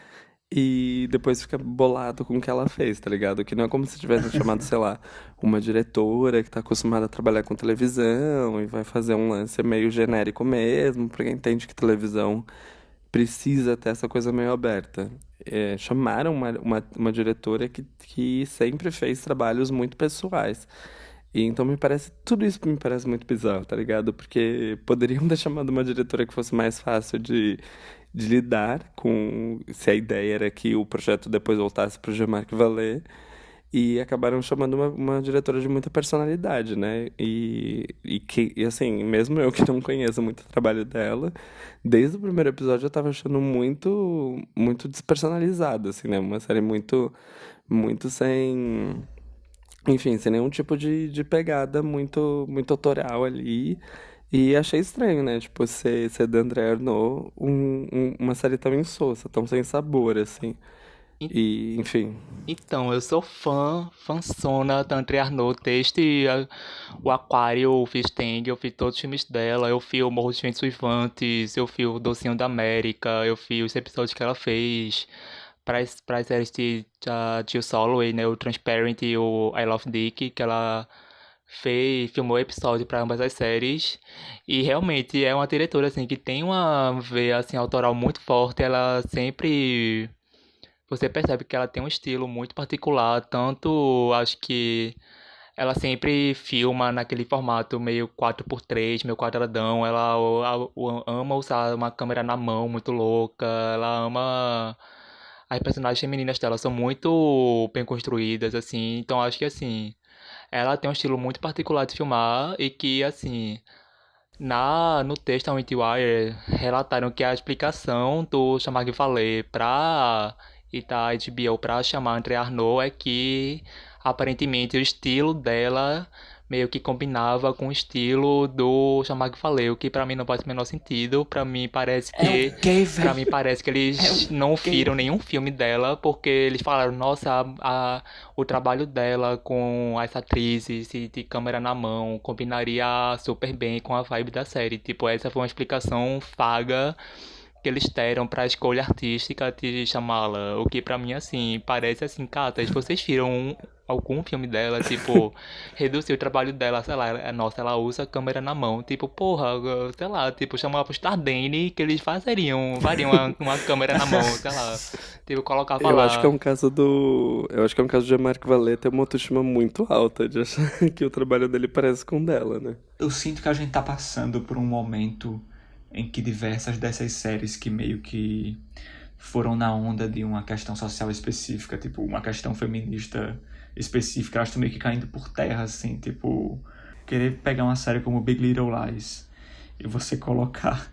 Speaker 3: e depois fica bolado com o que ela fez, tá ligado? Que não é como se tivesse chamado, sei lá, uma diretora que tá acostumada a trabalhar com televisão e vai fazer um lance meio genérico mesmo, porque entende que televisão precisa ter essa coisa meio aberta. Chamaram uma diretora que sempre fez trabalhos muito pessoais. E então tudo isso me parece muito bizarro, tá ligado? Porque poderiam ter chamado uma diretora que fosse mais fácil de lidar com, se a ideia era que o projeto depois voltasse pro Jean-Marc Vallée, e acabaram chamando uma diretora de muita personalidade, né? E assim, mesmo eu que não conheço muito o trabalho dela, desde o primeiro episódio eu tava achando muito despersonalizado, assim, né? Uma série muito sem... Enfim, sem nenhum tipo de pegada muito autoral ali. E achei estranho, né? Tipo, ser da Andrea Arnaud uma série tão insossa, tão sem sabor, assim. E, enfim.
Speaker 2: Então, eu sou fãzona da Andrea Arnaud, desde o Aquário, o Fish Tank, eu vi todos os filmes dela, eu vi o Morro dos Ventos Uivantes, eu vi o Docinho da América, eu vi os episódios que ela fez para as séries de Jill Soloway, né, o Transparent e o I Love Dick, que ela filmou episódio para ambas as séries, e realmente é uma diretora, assim, que tem uma veia, assim, autoral muito forte, ela sempre... Você percebe que ela tem um estilo muito particular, tanto acho que ela sempre filma naquele formato meio 4x3, meio quadradão. Ela ama usar uma câmera na mão muito louca. Ela ama. As personagens femininas dela são muito bem construídas, assim. Então acho que assim. Ela tem um estilo muito particular de filmar e que, assim. No texto da Wire relataram que a explicação do chamar que falei e da HBO pra chamar Andrea Arnaud é que aparentemente o estilo dela meio que combinava com o estilo do chamar que falei, o que pra mim não faz o menor sentido. Pra mim parece que eles não viram nenhum filme dela porque eles falaram, nossa, o trabalho dela com as atrizes e de câmera na mão combinaria super bem com a vibe da série. Tipo, essa foi uma explicação vaga que eles deram pra escolha artística de chamá-la. O que pra mim, assim, parece assim, Catas, vocês viram algum filme dela, tipo, reduzir o trabalho dela, sei lá, nossa, ela usa a câmera na mão, tipo, porra, sei lá, tipo, chamava pro Stardane que eles fariam uma câmera na mão, sei lá, tipo, colocava
Speaker 3: Eu acho que é
Speaker 2: lá.
Speaker 3: um caso Eu acho que é um caso de Jean-Marc Vallée ter uma autoestima muito alta, de achar que o trabalho dele parece com o dela, né?
Speaker 1: Eu sinto que a gente tá passando por um momento em que diversas dessas séries que meio que foram na onda de uma questão social específica, tipo, uma questão feminista específica, elas estão meio que caindo por terra, assim, tipo, querer pegar uma série como Big Little Lies e você colocar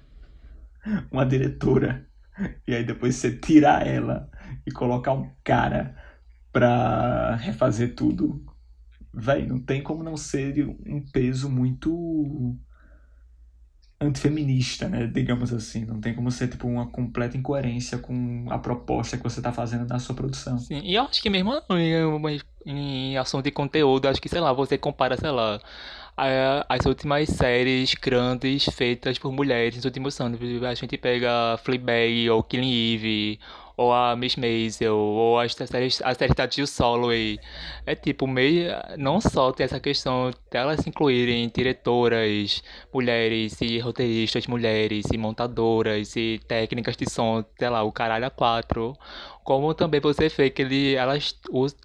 Speaker 1: uma diretora e aí depois você tirar ela e colocar um cara pra refazer tudo. Véi, não tem como não ser um peso muito antifeminista, né? Digamos assim. Não tem como ser, tipo, uma completa incoerência com a proposta que você tá fazendo na sua produção.
Speaker 2: Sim, e eu acho que mesmo em assunto de conteúdo, acho que, sei lá, você compara, sei lá, as últimas séries grandes feitas por mulheres nos últimos anos. A gente pega Fleabag, ou Killing Eve, ou a Miss Maisel, ou as séries da Jill Soloway. É tipo, meio, não só tem essa questão delas se incluírem diretoras, mulheres, e roteiristas mulheres, e montadoras, e técnicas de som, sei lá, o caralho a quatro. Como também você vê que elas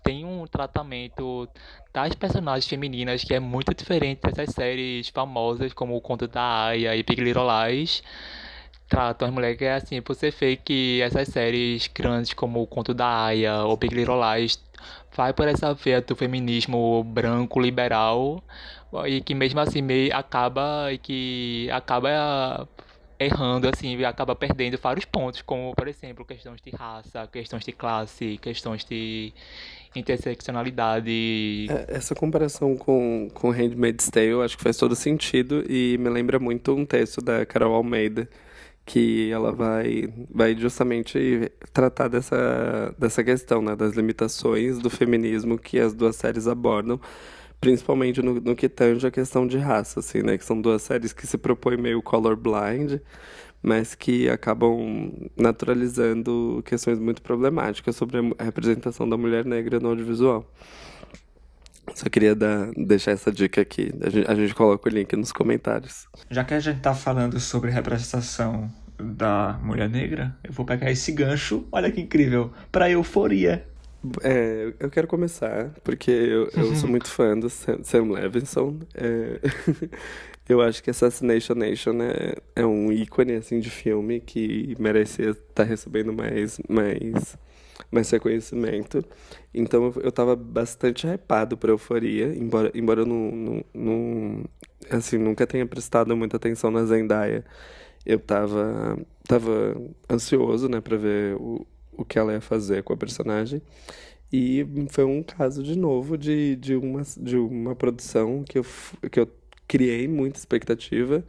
Speaker 2: têm um tratamento das personagens femininas que é muito diferente dessas séries famosas como O Conto da Aia e Big Little Lies. Tratam as mulheres que é assim, você vê que essas séries grandes como O Conto da Aia ou Big Little Lies vai por essa veia do feminismo branco liberal e que mesmo assim meio acaba e que acaba errando assim, e acaba perdendo vários pontos, como por exemplo, questões de raça, questões de classe, questões de interseccionalidade.
Speaker 3: Essa comparação com Handmaid's Tale eu acho que faz todo sentido e me lembra muito um texto da Carol Almeida, que ela vai justamente tratar dessa questão, né, das limitações do feminismo que as duas séries abordam, principalmente no que tange a questão de raça, assim, né, que são duas séries que se propõem meio colorblind, mas que acabam naturalizando questões muito problemáticas sobre a representação da mulher negra no audiovisual. Só queria deixar essa dica aqui. A gente coloca o link nos comentários.
Speaker 1: Já que a gente tá falando sobre representação da mulher negra, eu vou pegar esse gancho, olha que incrível, pra Euforia.
Speaker 3: Eu quero começar, porque eu sou muito fã do Sam Levinson. Eu acho que Assassination Nation é um ícone assim, de filme que merecia estar recebendo mais reconhecimento. Então eu tava bastante hypado pra Euforia, embora eu assim, nunca tenha prestado muita atenção na Zendaya. Eu tava ansioso, né, pra ver o que ela ia fazer com a personagem. E foi um caso, de novo, de uma produção que eu criei muita expectativa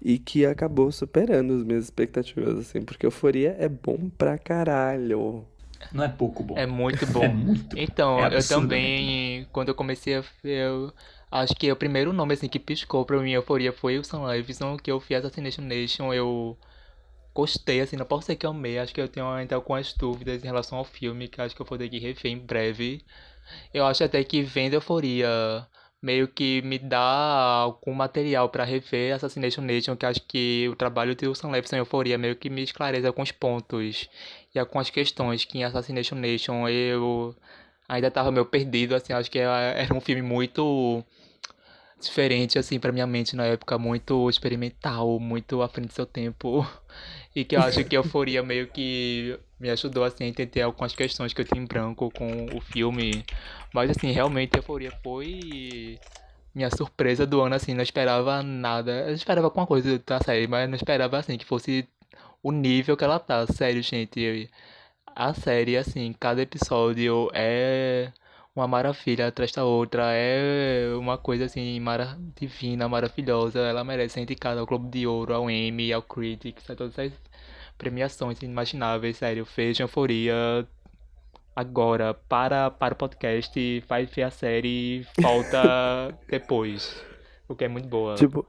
Speaker 3: e que acabou superando as minhas expectativas, assim, porque Euforia é bom pra caralho.
Speaker 1: Não é pouco bom.
Speaker 2: É muito bom.
Speaker 1: É muito.
Speaker 2: Então,
Speaker 1: É
Speaker 2: eu
Speaker 1: absurdamente bom.
Speaker 2: também, quando eu comecei a ver, eu acho que o primeiro nome assim que piscou pra mim, euforia, foi o Sam Levinson, que eu fiz Assassination Nation, eu gostei, assim, não posso dizer que eu amei, acho que eu tenho ainda algumas dúvidas em relação ao filme, que acho que eu vou ter que rever em breve. Eu acho até que vendo Euforia meio que me dá algum material pra rever Assassination Nation, que acho que o trabalho de Sam Levinson em Euforia meio que me esclarece alguns pontos e algumas questões que em Assassination Nation eu ainda tava meio perdido, assim, acho que era um filme muito diferente, assim, pra minha mente na época, muito experimental, muito à frente do seu tempo. E que eu acho que Euforia meio que me ajudou, assim, a entender algumas questões que eu tinha em branco com o filme. Mas, assim, realmente Euforia foi minha surpresa do ano, assim, não esperava nada. Eu esperava alguma coisa da série, mas não esperava, assim, que fosse o nível que ela tá. Sério, gente, a série, assim, cada episódio é uma maravilha atrás da outra, é uma coisa assim divina, maravilhosa. Ela merece ser indicada ao Globo de Ouro, ao Emmy, ao Critics, a todas as premiações inimagináveis. Sério, vejam Euforia agora para o podcast, e vai ver a série e volta depois, porque é muito boa.
Speaker 3: Tipo,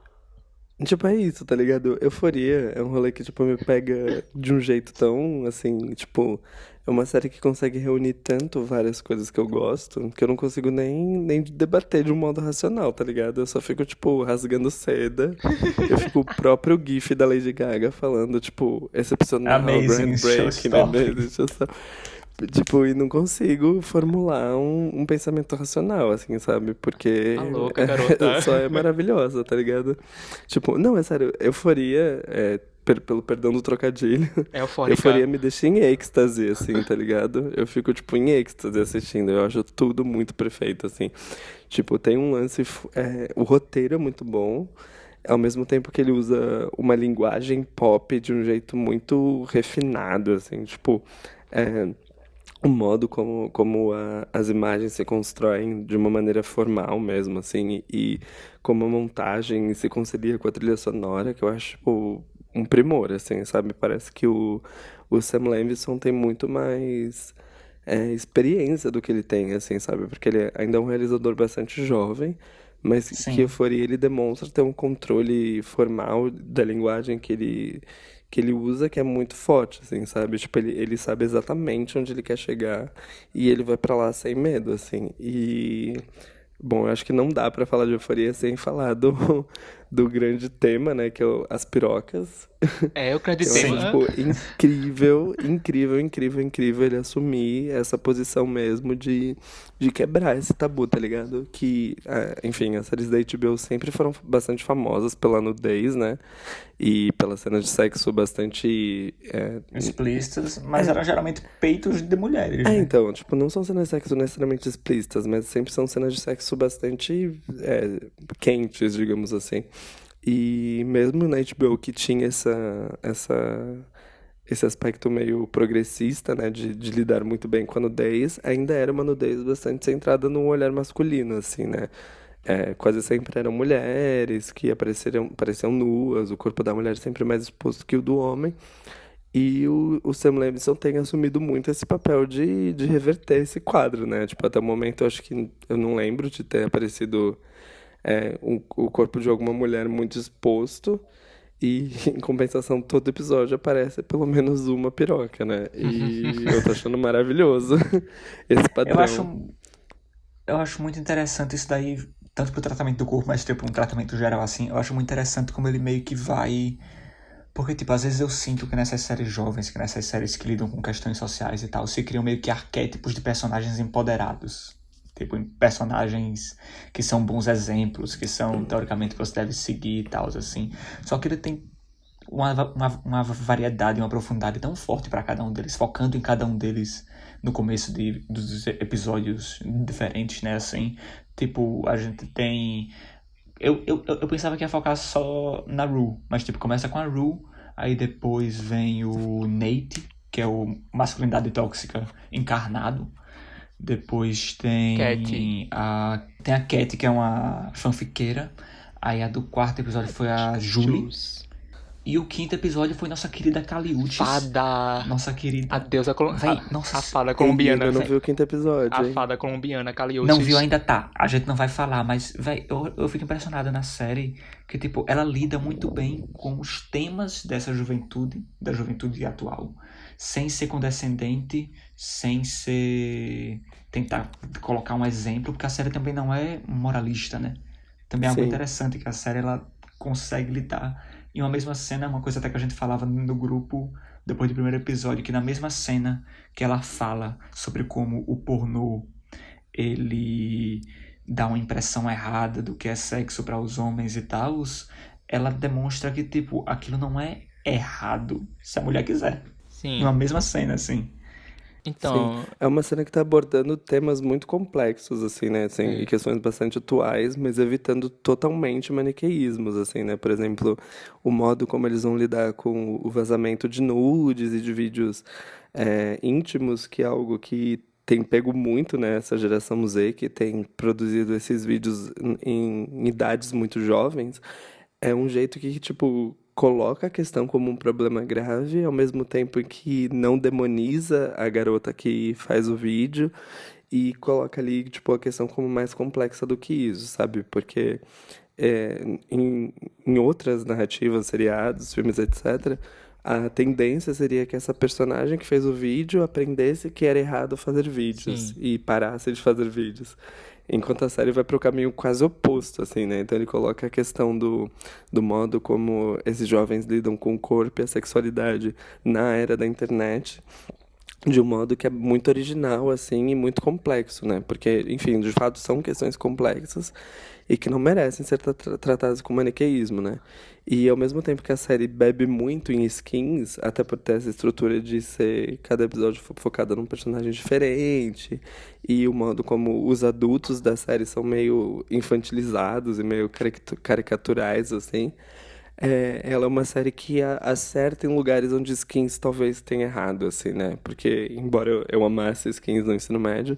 Speaker 3: é isso, tá ligado? Euforia é um rolê que, tipo, me pega de um jeito tão, assim, tipo, é uma série que consegue reunir tanto várias coisas que eu gosto, que eu não consigo nem debater de um modo racional, tá ligado? Eu só fico, tipo, rasgando seda. Eu fico o próprio GIF da Lady Gaga falando, tipo, excepcional,
Speaker 1: Amazing,
Speaker 3: groundbreaking, né? Tipo, e não consigo formular um pensamento racional, assim, sabe? Porque
Speaker 2: Tá louca, garota.
Speaker 3: só é maravilhosa, tá ligado? Tipo, não, é sério, Euforia, pelo perdão do trocadilho,
Speaker 2: É eufórica.
Speaker 3: Euforia me deixa em êxtase, assim, tá ligado? Eu fico, tipo, em êxtase assistindo, eu acho tudo muito perfeito, assim. Tipo, tem um lance, o roteiro é muito bom, ao mesmo tempo que ele usa uma linguagem pop de um jeito muito refinado, assim, tipo... é, o modo como as imagens se constroem de uma maneira formal mesmo, assim, e como a montagem se concilia com a trilha sonora, que eu acho, tipo, um primor, assim, sabe? Parece que o Sam Levinson tem muito mais experiência do que ele tem, assim, sabe? Porque ele ainda é um realizador bastante jovem, mas que
Speaker 1: Sim.
Speaker 3: Euphoria ele demonstra ter um controle formal da linguagem que ele usa que é muito forte, assim, sabe? Tipo, ele sabe exatamente onde ele quer chegar e ele vai pra lá sem medo, assim. E bom, eu acho que não dá pra falar de Euforia sem falar do grande tema, né, que é as pirocas.
Speaker 2: É, o grande
Speaker 3: Que eu acho,
Speaker 1: Sim.
Speaker 2: tema.
Speaker 3: tipo, incrível, incrível, incrível, incrível ele assumir essa posição mesmo de quebrar esse tabu, tá ligado? Que, enfim, as séries da HBO sempre foram bastante famosas pela nudez, né? E pela cena de sexo bastante.
Speaker 1: Explícitas, mas
Speaker 3: É,
Speaker 1: eram geralmente peitos de mulheres, né?
Speaker 3: então, tipo, não são cenas de sexo necessariamente explícitas, mas sempre são cenas de sexo bastante quentes, digamos assim. E mesmo na HBO que tinha esse aspecto meio progressista, né, de lidar muito bem com a nudez, ainda era uma nudez bastante centrada no olhar masculino, assim, né? Quase sempre eram mulheres que apareciam nuas, o corpo da mulher sempre mais exposto que o do homem. E o Sam Levinson tem assumido muito esse papel de reverter esse quadro, né? Tipo, até o momento eu acho que eu não lembro de ter aparecido o corpo de alguma mulher muito exposto. E, em compensação, todo episódio aparece pelo menos uma piroca, né? E eu tô achando maravilhoso esse
Speaker 1: Eu acho,
Speaker 3: padrão.
Speaker 1: eu acho muito interessante isso daí, tanto pro tratamento do corpo, mas tipo um tratamento geral assim. Eu acho muito interessante como ele meio que vai. Porque, tipo, às vezes eu sinto que nessas séries jovens, que nessas séries que lidam com questões sociais e tal, se criam meio que arquétipos de personagens empoderados. Tipo, personagens que são bons exemplos, que são, teoricamente, que você deve seguir e tal, assim. Só que ele tem uma variedade, uma profundidade tão forte para cada um deles, focando em cada um deles no começo dos episódios diferentes, né, assim. Tipo, a gente tem eu pensava que ia focar só na Rue, mas tipo, começa com a Rue, aí depois vem o Nate, que é o masculinidade tóxica encarnado. Depois
Speaker 2: Cat.
Speaker 1: tem a Cat, que é uma fanfiqueira. Aí a do quarto episódio foi a Julie.
Speaker 2: Juice.
Speaker 1: E o quinto episódio foi nossa querida Caliutes.
Speaker 2: Fada.
Speaker 1: Nossa
Speaker 2: A
Speaker 1: querida.
Speaker 2: deusa.
Speaker 1: Véi,
Speaker 2: A
Speaker 1: nossa.
Speaker 2: fada
Speaker 3: E
Speaker 2: colombiana.
Speaker 3: ainda não
Speaker 1: Véi,
Speaker 3: vi o quinto
Speaker 2: A
Speaker 3: episódio, hein?
Speaker 2: fada colombiana,
Speaker 1: não viu
Speaker 2: Caliutes.
Speaker 1: ainda tá. A gente não vai falar, mas, véi, eu fico impressionado na série que, tipo, ela lida muito bem com os temas dessa juventude, da juventude atual, sem ser condescendente, sem ser. Tentar colocar um exemplo, porque a série também não é moralista, né? Também é algo
Speaker 3: Sim.
Speaker 1: interessante que a série ela consegue lidar. Em uma mesma cena, uma coisa até que a gente falava no grupo depois do primeiro episódio, que na mesma cena que ela fala sobre como o pornô ele dá uma impressão errada do que é sexo para os homens e tal, ela demonstra que, tipo, aquilo não é errado se a mulher quiser.
Speaker 2: Sim.
Speaker 1: Numa mesma cena, assim.
Speaker 3: Sim,
Speaker 2: Então.
Speaker 3: é uma cena que tá abordando temas muito complexos, assim, né, assim, e
Speaker 2: É.
Speaker 3: questões bastante atuais, mas evitando totalmente maniqueísmos, assim, né, por exemplo, o modo como eles vão lidar com o vazamento de nudes e de vídeos íntimos, que é algo que tem pego muito, né, essa geração Z, que tem produzido esses vídeos em idades muito jovens, é um jeito que, tipo, coloca a questão como um problema grave, ao mesmo tempo que não demoniza a garota que faz o vídeo e coloca ali, tipo, a questão como mais complexa do que isso, sabe? Porque é, em outras narrativas, seriados, filmes, etc., a tendência seria que essa personagem que fez o vídeo aprendesse que era errado fazer vídeos
Speaker 2: Sim.
Speaker 3: e parasse de fazer vídeos. Enquanto a série vai para o caminho quase oposto, assim, né? Então ele coloca a questão do modo como esses jovens lidam com o corpo e a sexualidade na era da internet de um modo que é muito original, assim, e muito complexo, né? Porque, enfim, de fato são questões complexas e que não merecem ser tratadas com maniqueísmo, né? E ao mesmo tempo que a série bebe muito em skins, até por ter essa estrutura de ser cada episódio focado num personagem diferente, e o modo como os adultos da série são meio infantilizados e meio caricaturais, assim. Ela é uma série que acerta em lugares onde skins talvez tenha errado, assim, né? Porque, embora eu amasse skins no ensino médio,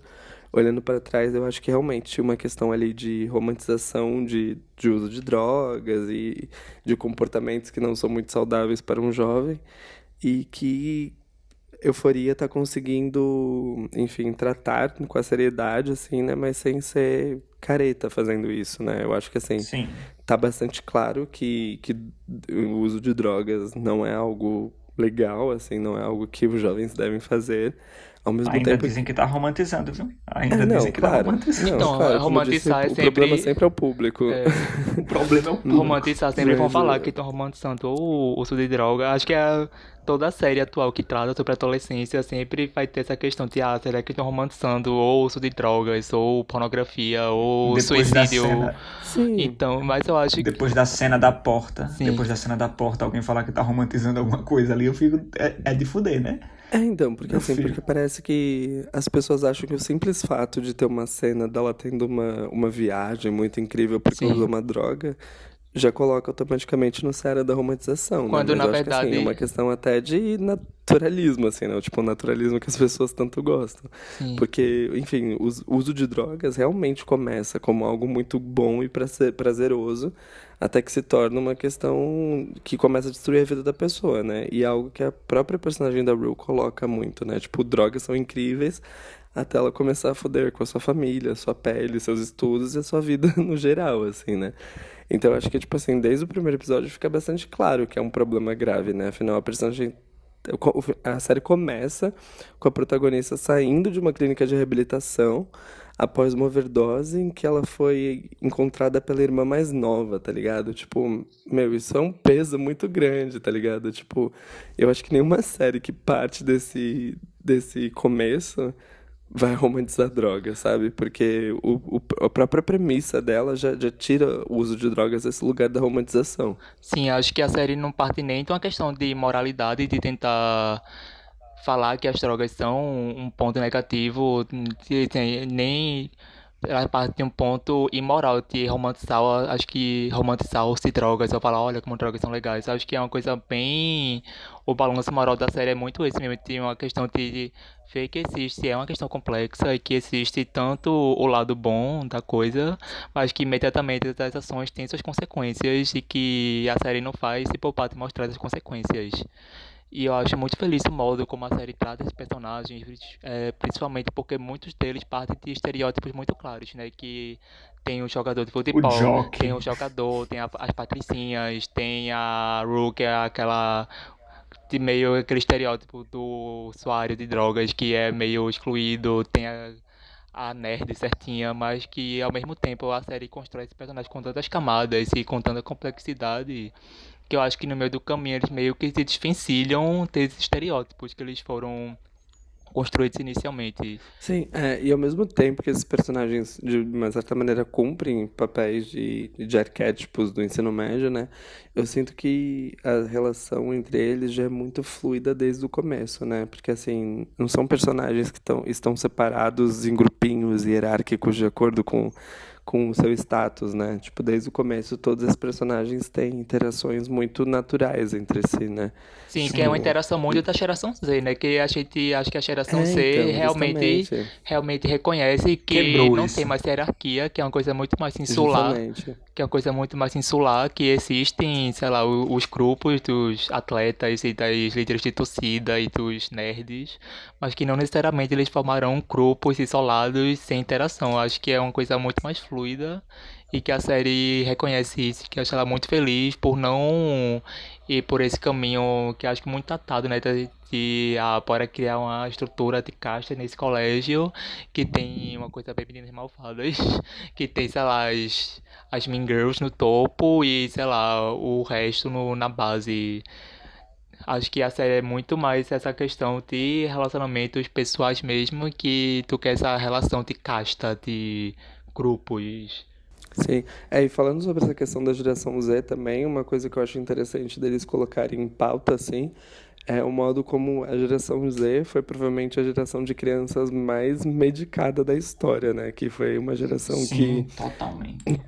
Speaker 3: olhando para trás, eu acho que realmente tinha uma questão ali de romantização de uso de drogas e de comportamentos que não são muito saudáveis para um jovem e que Euforia tá conseguindo, enfim, tratar com a seriedade, assim, né? Mas sem ser careta fazendo isso, né? Eu acho que, assim,
Speaker 1: Sim.
Speaker 3: tá bastante claro que o uso de drogas não é algo legal, assim, não é algo que os jovens devem fazer. Ao mesmo
Speaker 1: Ainda
Speaker 3: tempo
Speaker 1: dizem que tá romantizando, viu?
Speaker 3: é,
Speaker 1: Ainda
Speaker 3: não,
Speaker 1: dizem que tá
Speaker 3: claro.
Speaker 1: romantizando.
Speaker 3: Não,
Speaker 2: Então,
Speaker 3: claro, como eu disse,
Speaker 2: romantizar é
Speaker 3: o problema
Speaker 2: sempre.
Speaker 3: sempre é o público.
Speaker 2: É,
Speaker 1: O problema é o público.
Speaker 2: romantizar sempre vão
Speaker 3: Mas,
Speaker 2: falar que estão romantizando o uso de droga. Acho que toda a série atual que trata sobre a adolescência sempre vai ter essa questão de, será que estão romantizando ou o uso de drogas, ou pornografia, ou
Speaker 1: Depois da
Speaker 2: suicídio.
Speaker 1: cena,
Speaker 3: sim.
Speaker 2: Então, mas eu acho que.
Speaker 1: depois da cena da porta,
Speaker 2: Sim.
Speaker 1: alguém falar que tá romantizando alguma coisa ali, eu fico, é de fuder, né?
Speaker 3: Então, porque
Speaker 1: Eu
Speaker 3: assim,
Speaker 1: fico.
Speaker 3: porque parece que as pessoas acham que o simples fato de ter uma cena dela tendo uma viagem muito incrível porque usou
Speaker 2: Sim.
Speaker 3: uma droga já coloca automaticamente no sério da romantização, né?
Speaker 2: Quando
Speaker 3: Mas
Speaker 2: na
Speaker 3: eu acho que assim, é uma
Speaker 2: verdade.
Speaker 3: questão até de naturalismo, assim, né? Tipo, o naturalismo que as pessoas tanto gostam.
Speaker 2: Sim.
Speaker 3: Porque, enfim, o uso de drogas realmente começa como algo muito bom e prazeroso, até que se torna uma questão que começa a destruir a vida da pessoa, né? E é algo que a própria personagem da Rue coloca muito, né? Tipo, drogas são incríveis até ela começar a foder com a sua família, sua pele, seus estudos e a sua vida no geral, assim, né? Então, eu acho que, tipo assim, desde o primeiro episódio fica bastante claro que é um problema grave, né? Afinal, a personagem. A série começa com a protagonista saindo de uma clínica de reabilitação após uma overdose em que ela foi encontrada pela irmã mais nova, tá ligado? Tipo, meu, isso é um peso muito grande, tá ligado? Tipo, eu acho que nenhuma série que parte desse começo vai romantizar drogas, sabe? Porque a própria premissa dela já tira o uso de drogas desse lugar da romantização.
Speaker 2: Sim, acho que a série não parte nem de uma questão de moralidade, de tentar falar que as drogas são um ponto negativo, nem ela parte de um ponto imoral de romantizar, acho que romantizar o uso de drogas, ou falar, olha como drogas são legais. Acho que é uma coisa bem. O balanço moral da série é muito esse mesmo, tem uma questão de ver que existe, é uma questão complexa e que existe tanto o lado bom da coisa, mas que imediatamente as ações têm suas consequências e que a série não faz se poupar de mostrar as consequências. E eu acho muito feliz o modo como a série trata esses personagens, principalmente porque muitos deles partem de estereótipos muito claros, né? Que tem o jogador de
Speaker 1: O
Speaker 2: futebol, tem
Speaker 1: Jock.
Speaker 2: o jogador, tem as patricinhas, tem a Rue, que é aquela de meio aquele estereótipo do usuário de drogas que é meio excluído, tem a nerd certinha, mas que ao mesmo tempo a série constrói esse personagem com tantas camadas e com tanta complexidade que eu acho que no meio do caminho eles meio que se desvencilham desses estereótipos que eles foram construídos inicialmente.
Speaker 3: Sim, e ao mesmo tempo que esses personagens, de uma certa maneira, cumprem papéis de arquétipos do ensino médio, né? Eu sinto que a relação entre eles já é muito fluida desde o começo, né? Porque, assim, não são personagens que estão separados em grupinhos hierárquicos de acordo com o seu status, né? Tipo, desde o começo, todos esses personagens têm interações muito naturais entre si, né?
Speaker 2: Sim, que é uma
Speaker 1: Sim.
Speaker 2: interação muito da geração Z, né? Que a gente acha que a geração Z
Speaker 3: Então,
Speaker 2: realmente,
Speaker 3: justamente.
Speaker 2: realmente reconhece que
Speaker 1: Quebrou
Speaker 2: não tem
Speaker 1: isso.
Speaker 2: mais hierarquia, que é uma coisa muito mais insular,
Speaker 3: Justamente.
Speaker 2: que é uma coisa muito mais insular, que existem, sei lá, os grupos dos atletas e das líderes de torcida e dos nerds, mas que não necessariamente eles formarão grupos isolados sem interação. Acho que é uma coisa muito mais fluida e que a série reconhece isso, que acho ela muito feliz por não ir por esse caminho que acho que muito datado, né, bora criar uma estrutura de casta nesse colégio que tem uma coisa bem meninas malvadas, que tem, sei lá, as Mean Girls no topo e, sei lá, o resto na base. Acho que a série é muito mais essa questão de relacionamentos pessoais mesmo, que tu quer essa relação de casta, de grupos.
Speaker 3: Sim, e falando sobre essa questão da geração Z também, uma coisa que eu acho interessante deles colocarem em pauta, assim, é o modo como a geração Z foi provavelmente a geração de crianças mais medicada da história, né? Que foi uma geração
Speaker 1: Sim, totalmente.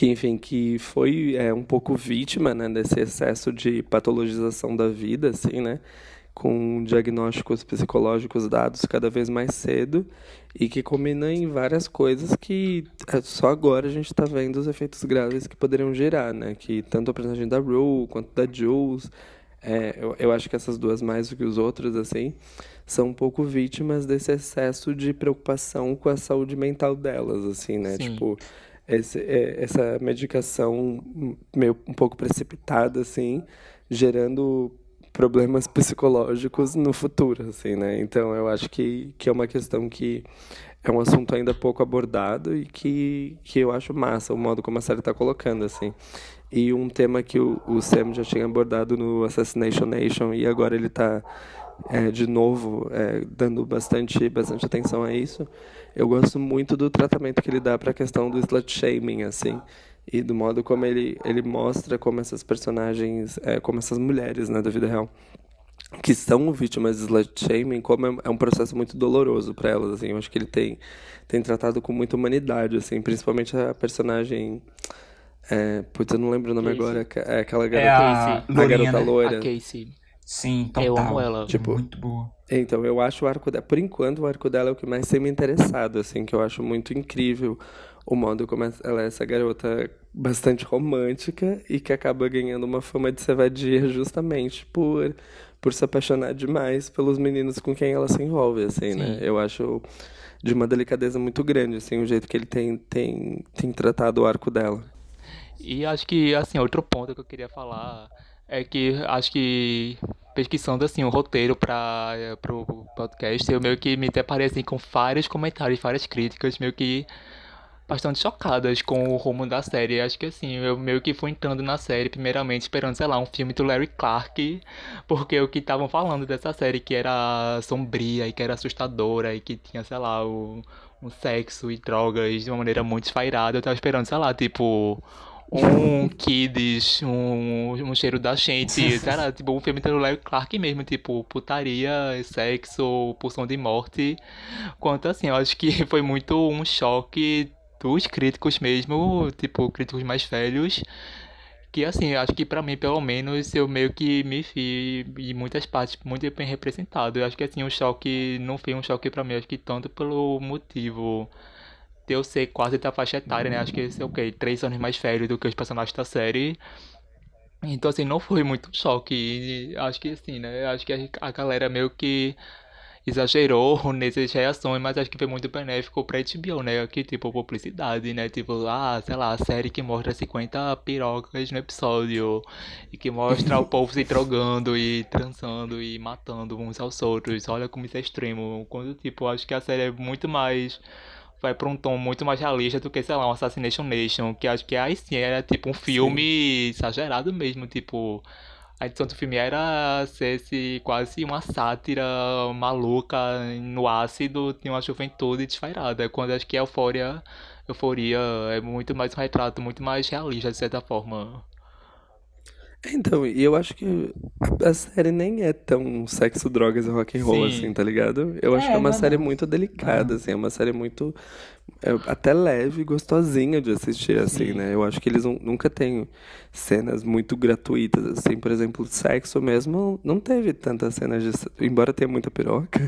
Speaker 3: enfim, que foi um pouco vítima, né, desse excesso de patologização da vida, assim, né, com diagnósticos psicológicos dados cada vez mais cedo e que combina em várias coisas que só agora a gente está vendo os efeitos graves que poderiam gerar, né, que tanto a personagem da Rue quanto da Jules eu acho que essas duas, mais do que os outros, assim, são um pouco vítimas desse excesso de preocupação com a saúde mental delas, assim, né?
Speaker 2: Sim,
Speaker 3: Tipo, essa medicação meio um pouco precipitada, assim, gerando problemas psicológicos no futuro, assim, né? Então, eu acho que é uma questão que é um assunto ainda pouco abordado e que eu acho massa o modo como a série está colocando, assim. E um tema que o Sam já tinha abordado no Assassination Nation e agora ele está de novo dando bastante atenção a isso. Eu gosto muito do tratamento que ele dá para a questão do slut shaming, assim, e do modo como ele mostra como essas personagens, como essas mulheres, né, da vida real, que são vítimas de slut shaming, como é um processo muito doloroso para elas, assim. Eu acho que ele tem tratado com muita humanidade, assim, principalmente a personagem. Putz, eu não lembro o nome agora.
Speaker 2: Casey.
Speaker 3: É aquela
Speaker 1: É
Speaker 3: garota.
Speaker 1: a
Speaker 2: Casey.
Speaker 3: A
Speaker 1: Lourinha,
Speaker 3: garota
Speaker 1: né?
Speaker 2: A
Speaker 3: loira.
Speaker 2: Casey.
Speaker 1: Sim,
Speaker 2: Eu amo
Speaker 1: total.
Speaker 2: ela.
Speaker 1: É
Speaker 3: Tipo,
Speaker 1: muito boa.
Speaker 3: então, eu acho o arco dela. Por enquanto, o arco dela é o que mais tem me interessado, assim, que eu acho muito incrível o modo como ela é essa garota bastante romântica e que acaba ganhando uma fama de ser vadia justamente por se apaixonar demais pelos meninos com quem ela se envolve, assim, né?
Speaker 2: Sim.
Speaker 3: Eu acho de uma delicadeza muito grande, assim, o jeito que ele tem tratado o arco dela.
Speaker 2: E acho que, assim, outro ponto que eu queria falar é que acho que pesquisando, assim, o roteiro pro podcast, eu meio que me deparei, assim, com vários comentários, várias críticas, meio que bastante chocadas com o rumo da série. Acho que, assim, eu meio que fui entrando na série, primeiramente, esperando, sei lá, um filme do Larry Clark, porque o que estavam falando dessa série, que era sombria e que era assustadora e que tinha, sei lá, um sexo e drogas de uma maneira muito desvairada, eu tava esperando, sei lá, tipo um Kids, um cheiro da gente, era tipo um filme do Larry Clark mesmo, tipo putaria, sexo, pulsão de morte. Quanto assim, eu acho que foi muito um choque dos críticos mesmo, tipo críticos mais velhos, que assim, acho que pra mim, pelo menos, eu meio que me vi em muitas partes muito bem representado. Eu acho que assim, o choque não foi um choque pra mim, acho que tanto pelo motivo de eu ser quase da faixa etária, né? Acho que esse é o quê? 3 anos mais velho do que os personagens da série. Então, assim, não foi muito um choque. E acho que, assim, né? Acho que a galera meio que exagerou nessas reações, mas acho que foi muito benéfico pra HBO, né? Que, tipo, publicidade, né? Tipo, sei lá, a série que mostra 50 pirocas no episódio. E que mostra o povo se drogando e transando e matando uns aos outros. Olha como isso é extremo. Quando, tipo, acho que a série é muito mais vai pra um tom muito mais realista do que, sei lá, um Assassination Nation, que acho que aí sim era tipo um
Speaker 3: Sim.
Speaker 2: filme exagerado mesmo, tipo, a edição do filme era ser quase uma sátira maluca no ácido de uma juventude desvairada, quando acho que a Euforia é muito mais um retrato, muito mais realista, de certa forma.
Speaker 3: Então, e eu acho que a série nem é tão sexo, drogas e rock and roll assim,
Speaker 2: Sim,
Speaker 3: tá ligado? Eu acho que é
Speaker 1: É
Speaker 3: uma série
Speaker 1: verdade.
Speaker 3: muito delicada,
Speaker 1: Aham.
Speaker 3: assim, é uma série muito até leve e gostosinha de assistir, assim,
Speaker 2: sim,
Speaker 3: né? Eu acho que eles nunca têm cenas muito gratuitas, assim, por exemplo, sexo mesmo, não teve tantas cenas embora tenha muita piroca,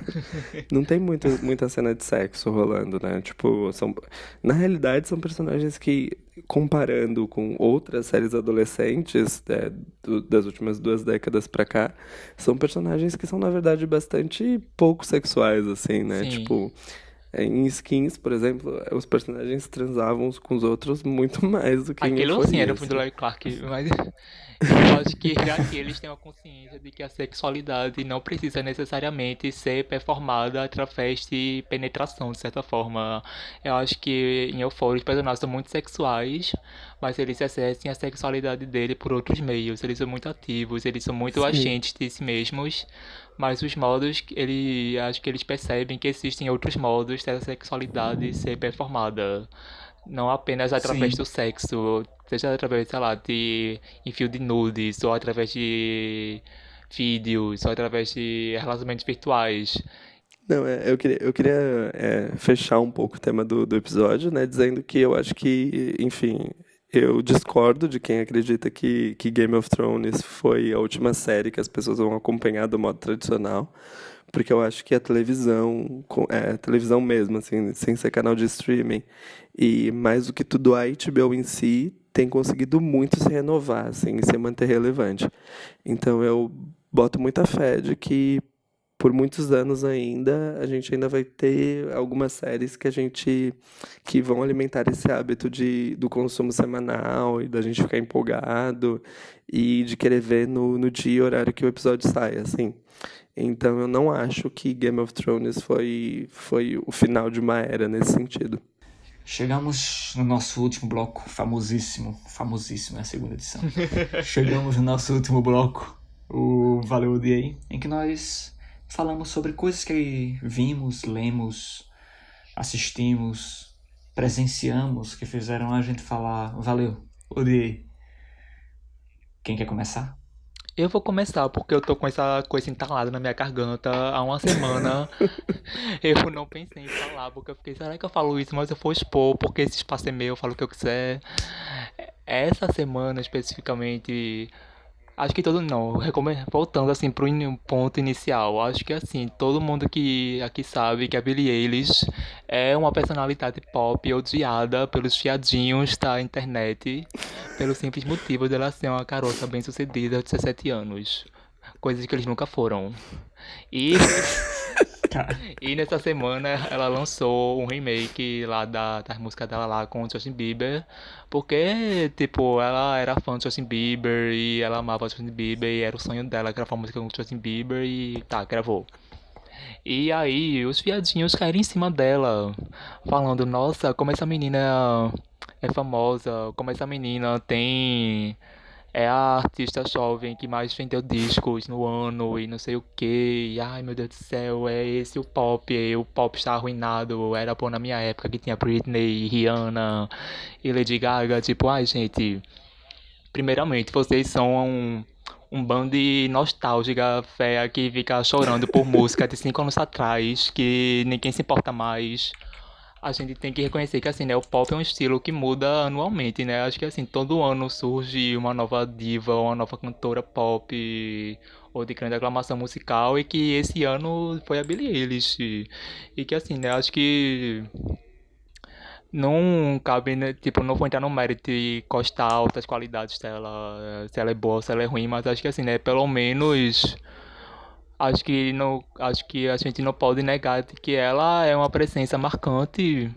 Speaker 3: não tem muita cena de sexo rolando, né? Tipo, na realidade são personagens que, comparando com outras séries adolescentes, das últimas 2 décadas pra cá, são personagens que são, na verdade, bastante pouco sexuais, assim, né?
Speaker 2: sim.
Speaker 3: Tipo, em Skins, por exemplo, os personagens transavam uns com os outros muito mais do que em
Speaker 2: Aquilo sim era
Speaker 3: Euforia,
Speaker 2: o filme do
Speaker 3: assim.
Speaker 2: Larry Clark, mas eu acho que aqui eles têm uma consciência de que a sexualidade não precisa necessariamente ser performada através de penetração, de certa forma. Eu acho que em Euphoria os personagens são muito sexuais, mas eles exercem a sexualidade dele por outros meios. Eles são muito ativos, eles são muito
Speaker 3: Sim,
Speaker 2: agentes de si mesmos, mas os modos, acho que eles percebem que existem outros modos dessa sexualidade ser performada. Não apenas através
Speaker 1: Sim.
Speaker 2: do sexo, seja através, sei lá, de envio de nudes, ou através de vídeos, ou através de relacionamentos virtuais.
Speaker 3: não, eu queria fechar um pouco o tema do episódio, né, dizendo que eu acho que, enfim, eu discordo de quem acredita que Game of Thrones foi a última série que as pessoas vão acompanhar do modo tradicional, porque eu acho que a televisão, televisão mesmo, assim, sem ser canal de streaming, e mais do que tudo a HBO em si, tem conseguido muito se renovar, assim, e se manter relevante. Então eu boto muita fé de que por muitos anos ainda, a gente ainda vai ter algumas séries que vão alimentar esse hábito do consumo semanal e da gente ficar empolgado e de querer ver no dia e horário que o episódio sai, assim. Então eu não acho que Game of Thrones foi o final de uma era nesse sentido.
Speaker 1: Chegamos no nosso último bloco, famosíssimo é a segunda edição. Chegamos no nosso último bloco, o Valeu Odiei, em que nós falamos sobre coisas que vimos, lemos, assistimos, presenciamos, que fizeram a gente falar, valeu, odiei. Quem quer começar?
Speaker 2: Eu vou começar, porque eu tô com essa coisa entalada na minha garganta há uma semana. Eu não pensei em falar, porque eu fiquei, será que eu falo isso? Mas eu vou expor, porque esse espaço é meu, eu falo o que eu quiser. Essa semana, especificamente, acho que todo não, voltando assim pro ponto inicial, acho que assim, todo mundo que aqui sabe que a Billie Eilish é uma personalidade pop odiada pelos fiadinhos da internet, pelo simples motivo dela ser uma garota bem-sucedida aos 17 anos, coisas que eles nunca foram. E E nessa semana ela lançou um remake lá das músicas dela lá com o Justin Bieber. Porque, tipo, ela era fã do Justin Bieber e ela amava o Justin Bieber e era o sonho dela gravar música com o Justin Bieber e tá, gravou. E aí os viadinhos caíram em cima dela, falando, nossa, como essa menina é famosa, como essa menina tem é a artista jovem que mais vendeu discos no ano e não sei o que. E, ai meu Deus do céu, é esse o pop. O pop está arruinado. Era bom na minha época que tinha Britney, Rihanna e Lady Gaga. Tipo, ai gente, primeiramente vocês são um bando de nostálgica fé que fica chorando por música de 5 anos atrás, que ninguém se importa mais. A gente tem que reconhecer que assim, né, o pop é um estilo que muda anualmente, né? Acho que assim, todo ano surge uma nova diva, uma nova cantora pop ou de grande aclamação musical e que esse ano foi a Billie Eilish. E que assim, né, acho que não cabe, né, tipo, não vou entrar no mérito de costar altas qualidades dela, se ela é boa ou se ela é ruim, mas acho que assim, né, pelo menos acho que a gente não pode negar que ela é uma presença marcante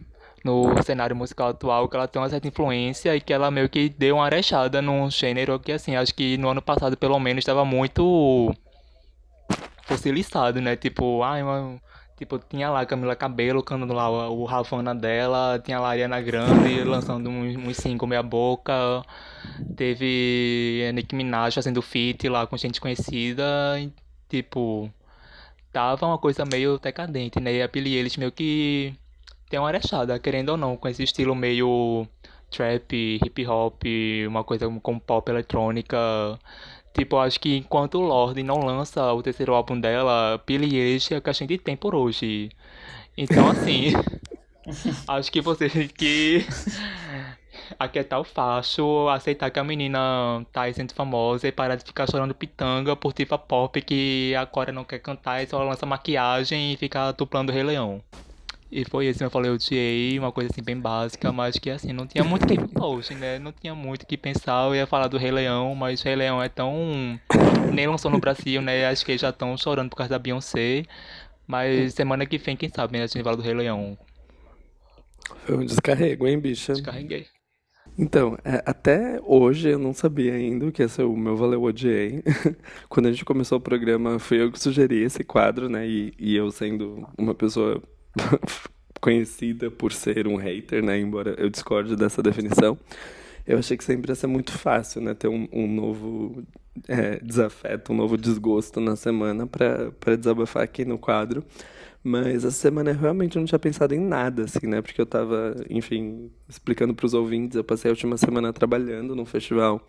Speaker 2: no cenário musical atual, que ela tem uma certa influência e que ela meio que deu uma arejada num gênero que assim, acho que no ano passado pelo menos estava muito fossilizado, né? Tipo, tipo, tinha lá Camila Cabello cantando lá o Havana dela, tinha lá a Ariana Grande lançando uns cinco meia boca, teve Nicki Minaj fazendo feat lá com gente conhecida, e, tipo, tava uma coisa meio decadente, né? E a Billie Eilish meio que tem uma arechada, querendo ou não, com esse estilo meio trap, hip hop, uma coisa com pop eletrônica. Tipo, acho que enquanto o Lorde não lança o terceiro álbum dela, Billie Eilish é o que a gente tem por hoje. Então, assim, acho que você tem que aquietar o facho, aceitar que a menina tá aí sendo famosa e parar de ficar chorando pitanga por diva pop que agora não quer cantar e só lança maquiagem e fica dublando o Rei Leão. E foi isso, eu falei, eu odiei, uma coisa assim bem básica, mas que assim, não tinha muito o que hoje, né? Não tinha muito o que pensar, eu ia falar do Rei Leão, mas o Rei Leão é tão. Nem lançou no Brasil, né? Acho que eles já estão chorando por causa da Beyoncé. Mas semana que vem, quem sabe, né? A gente fala do Rei Leão.
Speaker 3: Foi um descarrego, hein, bicha?
Speaker 2: Descarreguei.
Speaker 3: Então, até hoje eu não sabia ainda o que ia ser o meu Valeu Odiei. Quando a gente começou o programa, fui eu que sugeri esse quadro, né? E eu sendo uma pessoa conhecida por ser um hater, né? Embora eu discorde dessa definição, eu achei que sempre ia ser muito fácil, né? Ter um novo desafeto, um novo desgosto na semana pra desabafar aqui no quadro. Mas essa semana eu realmente não tinha pensado em nada, assim, né? Porque eu tava, enfim, explicando pros ouvintes, eu passei a última semana trabalhando num festival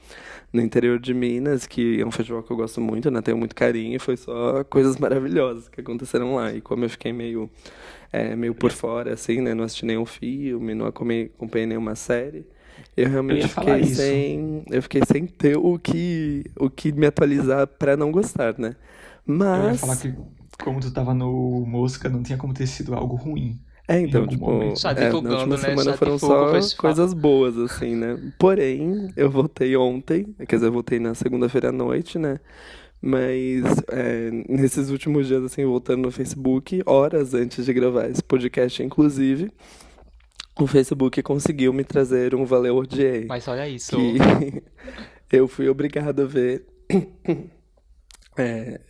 Speaker 3: no interior de Minas, que é um festival que eu gosto muito, né? Tenho muito carinho, e foi só coisas maravilhosas que aconteceram lá. E como eu fiquei meio por fora, assim, né? Não assisti nenhum filme, não acompanhei nenhuma série. Eu realmente fiquei sem ter o que me atualizar pra não gostar, né?
Speaker 1: Eu ia
Speaker 3: Mas
Speaker 1: falar que, como tu tava no Mosca, não tinha como ter sido algo ruim. em
Speaker 3: Então,
Speaker 1: algum
Speaker 3: tipo,
Speaker 1: momento.
Speaker 2: Tá
Speaker 3: na última
Speaker 2: divulgando, né?
Speaker 3: semana
Speaker 2: Tá
Speaker 3: foram
Speaker 2: divulga,
Speaker 3: só
Speaker 2: faz
Speaker 3: coisas boas, assim, né? Porém, eu voltei ontem, quer dizer, eu voltei na segunda-feira à noite, né? Mas nesses últimos dias, assim, voltando no Facebook, horas antes de gravar esse podcast, inclusive, o Facebook conseguiu me trazer um Valeu Odiei,
Speaker 2: Mas olha
Speaker 3: que
Speaker 2: isso.
Speaker 3: eu fui obrigado a ver.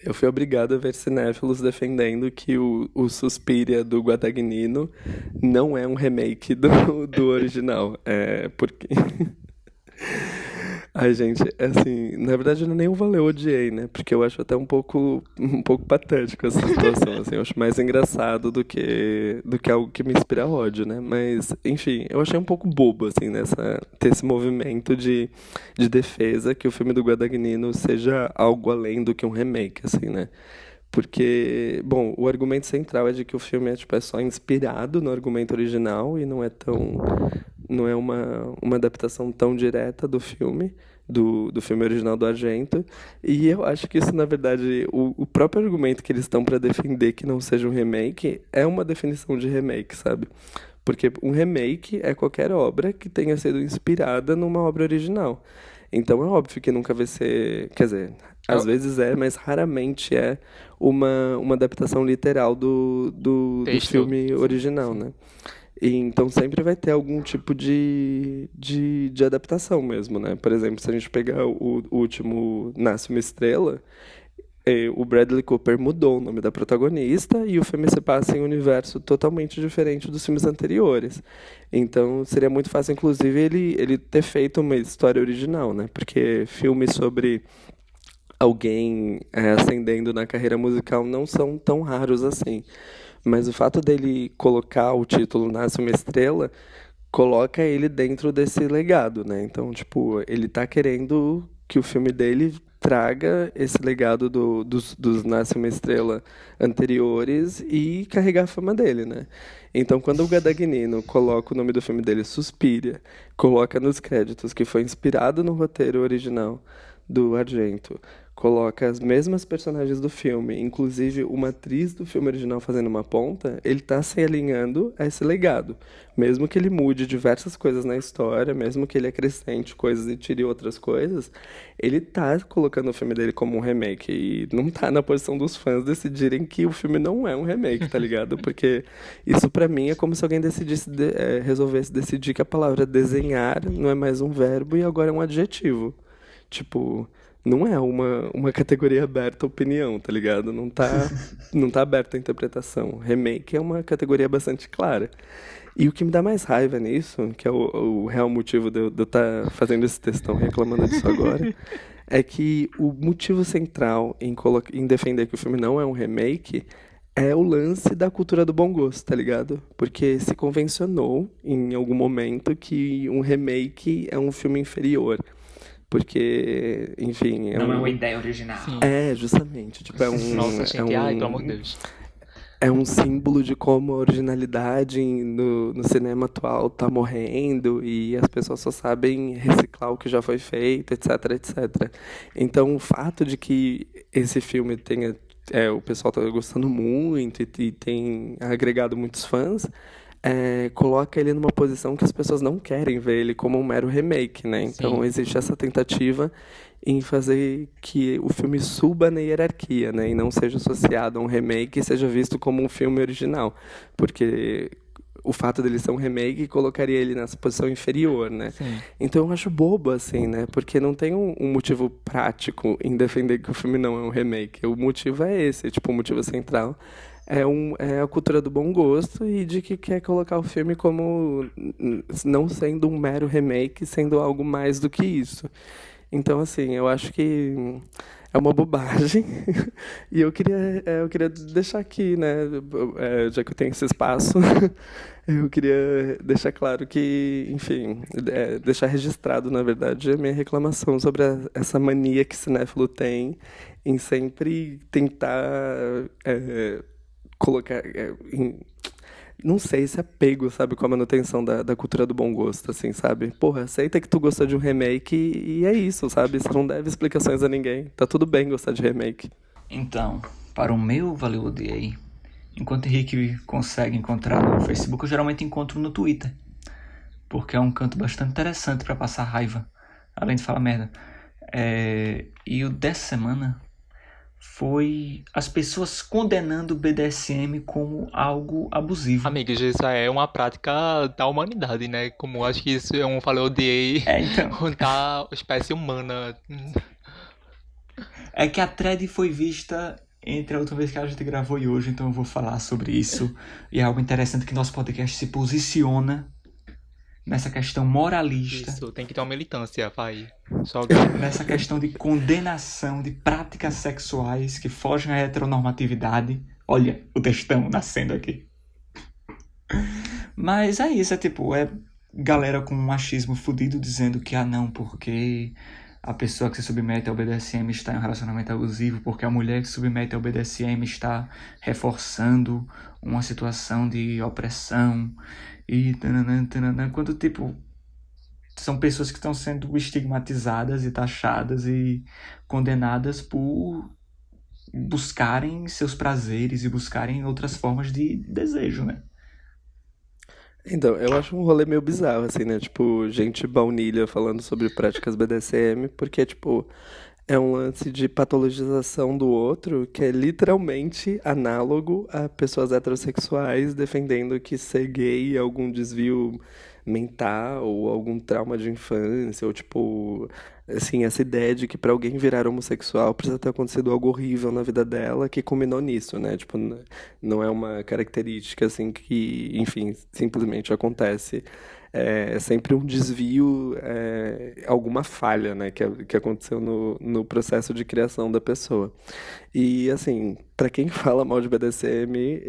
Speaker 3: Eu fui obrigado a ver cinéfilos defendendo que o Suspiria do Guadagnino não é um remake do original. Porque Ai, gente, assim, na verdade não é nem o valeu odiei, né? Porque eu acho até um pouco patético essa situação, assim, eu acho mais engraçado do que algo que me inspira ódio, né? Mas, enfim, eu achei um pouco bobo, assim, ter esse movimento de defesa que o filme do Guadagnino seja algo além do que um remake, assim, né? Porque, bom, o argumento central é de que o filme é só inspirado no argumento original e não é uma adaptação tão direta do filme, do filme original do Argento. E eu acho que isso, na verdade, o próprio argumento que eles estão para defender que não seja um remake é uma definição de remake, sabe? Porque um remake é qualquer obra que tenha sido inspirada numa obra original. Então é óbvio que nunca vai ser. Quer dizer, às vezes mas raramente é uma adaptação literal do
Speaker 2: Texto.
Speaker 3: filme
Speaker 2: Sim,
Speaker 3: original,
Speaker 2: sim.
Speaker 3: né? E então sempre vai ter algum tipo de adaptação mesmo, né? Por exemplo, se a gente pegar o último Nasce uma Estrela, o Bradley Cooper mudou o nome da protagonista e o filme se passa em um universo totalmente diferente dos filmes anteriores. Então seria muito fácil, inclusive, ele ter feito uma história original, né? Porque filmes sobre alguém ascendendo na carreira musical não são tão raros assim. Mas o fato dele colocar o título Nasce uma Estrela coloca ele dentro desse legado, né? Então, tipo, ele tá querendo que o filme dele traga esse legado dos Nasce uma Estrela anteriores e carregar a fama dele, né? Então, quando o Guadagnino coloca o nome do filme dele, Suspiria, coloca nos créditos que foi inspirado no roteiro original do Argento, coloca as mesmas personagens do filme, inclusive uma atriz do filme original fazendo uma ponta, ele tá se alinhando a esse legado. Mesmo que ele mude diversas coisas na história, mesmo que ele acrescente coisas e tire outras coisas, ele tá colocando o filme dele como um remake. E não tá na posição dos fãs decidirem que o filme não é um remake, tá ligado? Porque isso pra mim é como se alguém resolvesse decidir que a palavra desenhar não é mais um verbo e agora é um adjetivo. Tipo, não é uma categoria aberta à opinião, tá ligado? Não tá aberta à interpretação. Remake é uma categoria bastante clara. E o que me dá mais raiva nisso, que é o real motivo de eu estar fazendo esse textão reclamando disso agora, é que o motivo central em defender que o filme não é um remake é o lance da cultura do bom gosto, tá ligado? Porque se convencionou em algum momento que um remake é um filme inferior. Porque, enfim,
Speaker 1: Não é uma ideia original.
Speaker 2: Sim.
Speaker 3: Justamente. Tipo,
Speaker 2: Nossa, gente, ai, pelo amor de Deus.
Speaker 3: é um símbolo de como a originalidade no cinema atual tá morrendo e as pessoas só sabem reciclar o que já foi feito, etc, etc. Então, o fato de que esse filme tenha... o pessoal tá gostando muito e tem agregado muitos fãs, coloca ele numa posição que as pessoas não querem ver ele como um mero remake, né? Então
Speaker 2: Sim.
Speaker 3: existe essa tentativa em fazer que o filme suba na hierarquia, né? E não seja associado a um remake e seja visto como um filme original. Porque o fato dele ser um remake colocaria ele nessa posição inferior, né?
Speaker 2: Sim.
Speaker 3: Então eu acho bobo, assim, né? Porque não tem um motivo prático em defender que o filme não é um remake. O motivo é esse, tipo, o motivo central é a cultura do bom gosto e de que quer colocar o filme como não sendo um mero remake, sendo algo mais do que isso. Então, assim, eu acho que é uma bobagem. E eu queria deixar aqui, né, já que eu tenho esse espaço, eu queria deixar claro que, enfim, deixar registrado, na verdade, a minha reclamação sobre essa mania que cinéfilo tem em sempre tentar colocar não sei, esse apego, sabe, com a manutenção da cultura do bom gosto, assim, sabe? Porra, aceita que tu gostou de um remake e é isso, sabe? Você não deve explicações a ninguém. Tá tudo bem gostar de remake.
Speaker 1: Então, para o meu Valeu Odiei, enquanto Henrique consegue encontrar no Facebook, eu geralmente encontro no Twitter. Porque é um canto bastante interessante pra passar raiva, além de falar merda. E o dessa semana foi as pessoas condenando o BDSM como algo abusivo.
Speaker 2: Amigos, isso é uma prática da humanidade, né? Como acho que isso é falei, odiei
Speaker 1: Então.
Speaker 2: da espécie humana.
Speaker 1: É que a thread foi vista entre a última vez que a gente gravou e hoje, então eu vou falar sobre isso. E é algo interessante que nosso podcast se posiciona nessa questão moralista.
Speaker 2: Isso, tem que ter uma militância, pai.
Speaker 1: Nessa questão de condenação de práticas sexuais que fogem à heteronormatividade. Olha o textão nascendo aqui. Mas é isso, é galera com um machismo fudido dizendo que não, porque a pessoa que se submete ao BDSM está em um relacionamento abusivo, porque a mulher que se submete ao BDSM está reforçando uma situação de opressão e tananã, quando são pessoas que estão sendo estigmatizadas e taxadas e condenadas por buscarem seus prazeres e buscarem outras formas de desejo, né?
Speaker 3: Então, eu acho um rolê meio bizarro, assim, né? Tipo, gente baunilha falando sobre práticas BDSM, porque, tipo, é um lance de patologização do outro que é literalmente análogo a pessoas heterossexuais defendendo que ser gay é algum desvio mental ou algum trauma de infância, ou tipo, assim, essa ideia de que pra alguém virar homossexual precisa ter acontecido algo horrível na vida dela que culminou nisso, né? Tipo, não é uma característica assim que, enfim, simplesmente acontece. É sempre um desvio, alguma falha, né, que aconteceu no processo de criação da pessoa. E, assim, pra quem fala mal de BDSM,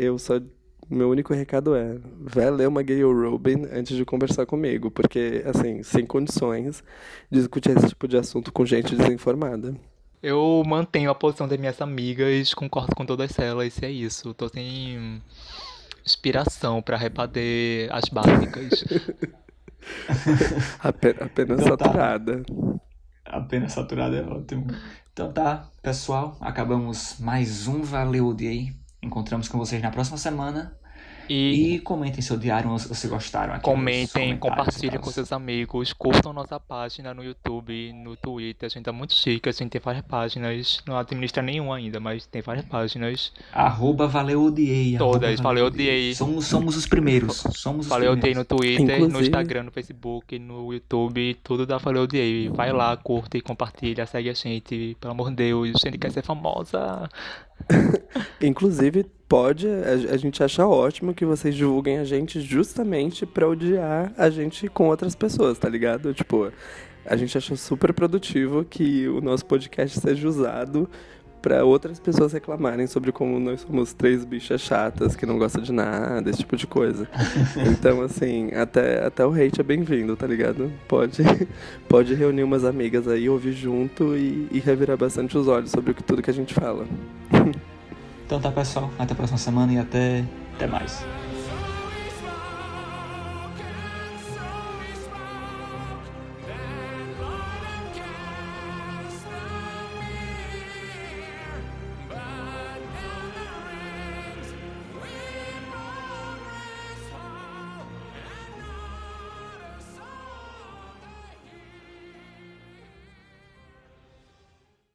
Speaker 3: meu único recado vai ler uma Gay ou Robin antes de conversar comigo, porque, assim, sem condições de discutir esse tipo de assunto com gente desinformada.
Speaker 2: Eu mantenho a posição das minhas amigas, concordo com todas elas, e é isso. Tô sem inspiração pra rebater as básicas.
Speaker 3: Apenas
Speaker 1: Então tá.
Speaker 3: saturada.
Speaker 1: Apenas saturada é ótimo. Então tá, pessoal, acabamos mais um Valeu Odiei. Encontramos com vocês na próxima semana. E comentem se odiaram ou se gostaram aqui.
Speaker 2: Comentem, compartilhem com seus amigos, curtam nossa página no YouTube, no Twitter. A gente tá muito chique, a gente tem várias páginas. Não administra nenhuma ainda, mas tem várias páginas.
Speaker 1: @Valeu Odiei.
Speaker 2: Todas, Valeu Odiei.
Speaker 1: Somos os primeiros.
Speaker 2: Valeu Odiei no Twitter,
Speaker 3: Inclusive,
Speaker 2: no Instagram, no Facebook, no YouTube, tudo da Valeu Odiei. Vai lá, curte, compartilha, segue a gente. Pelo amor de Deus, a gente quer ser famosa.
Speaker 3: Inclusive, a gente acha ótimo que vocês divulguem a gente justamente pra odiar a gente com outras pessoas, tá ligado? Tipo, a gente acha super produtivo que o nosso podcast seja usado pra outras pessoas reclamarem sobre como nós somos 3 bichas chatas que não gostam de nada, esse tipo de coisa. Então, assim, até o hate é bem-vindo, tá ligado? Pode reunir umas amigas aí, ouvir junto e revirar bastante os olhos sobre tudo que a gente fala.
Speaker 1: Então tá, pessoal. Até a próxima semana e até mais.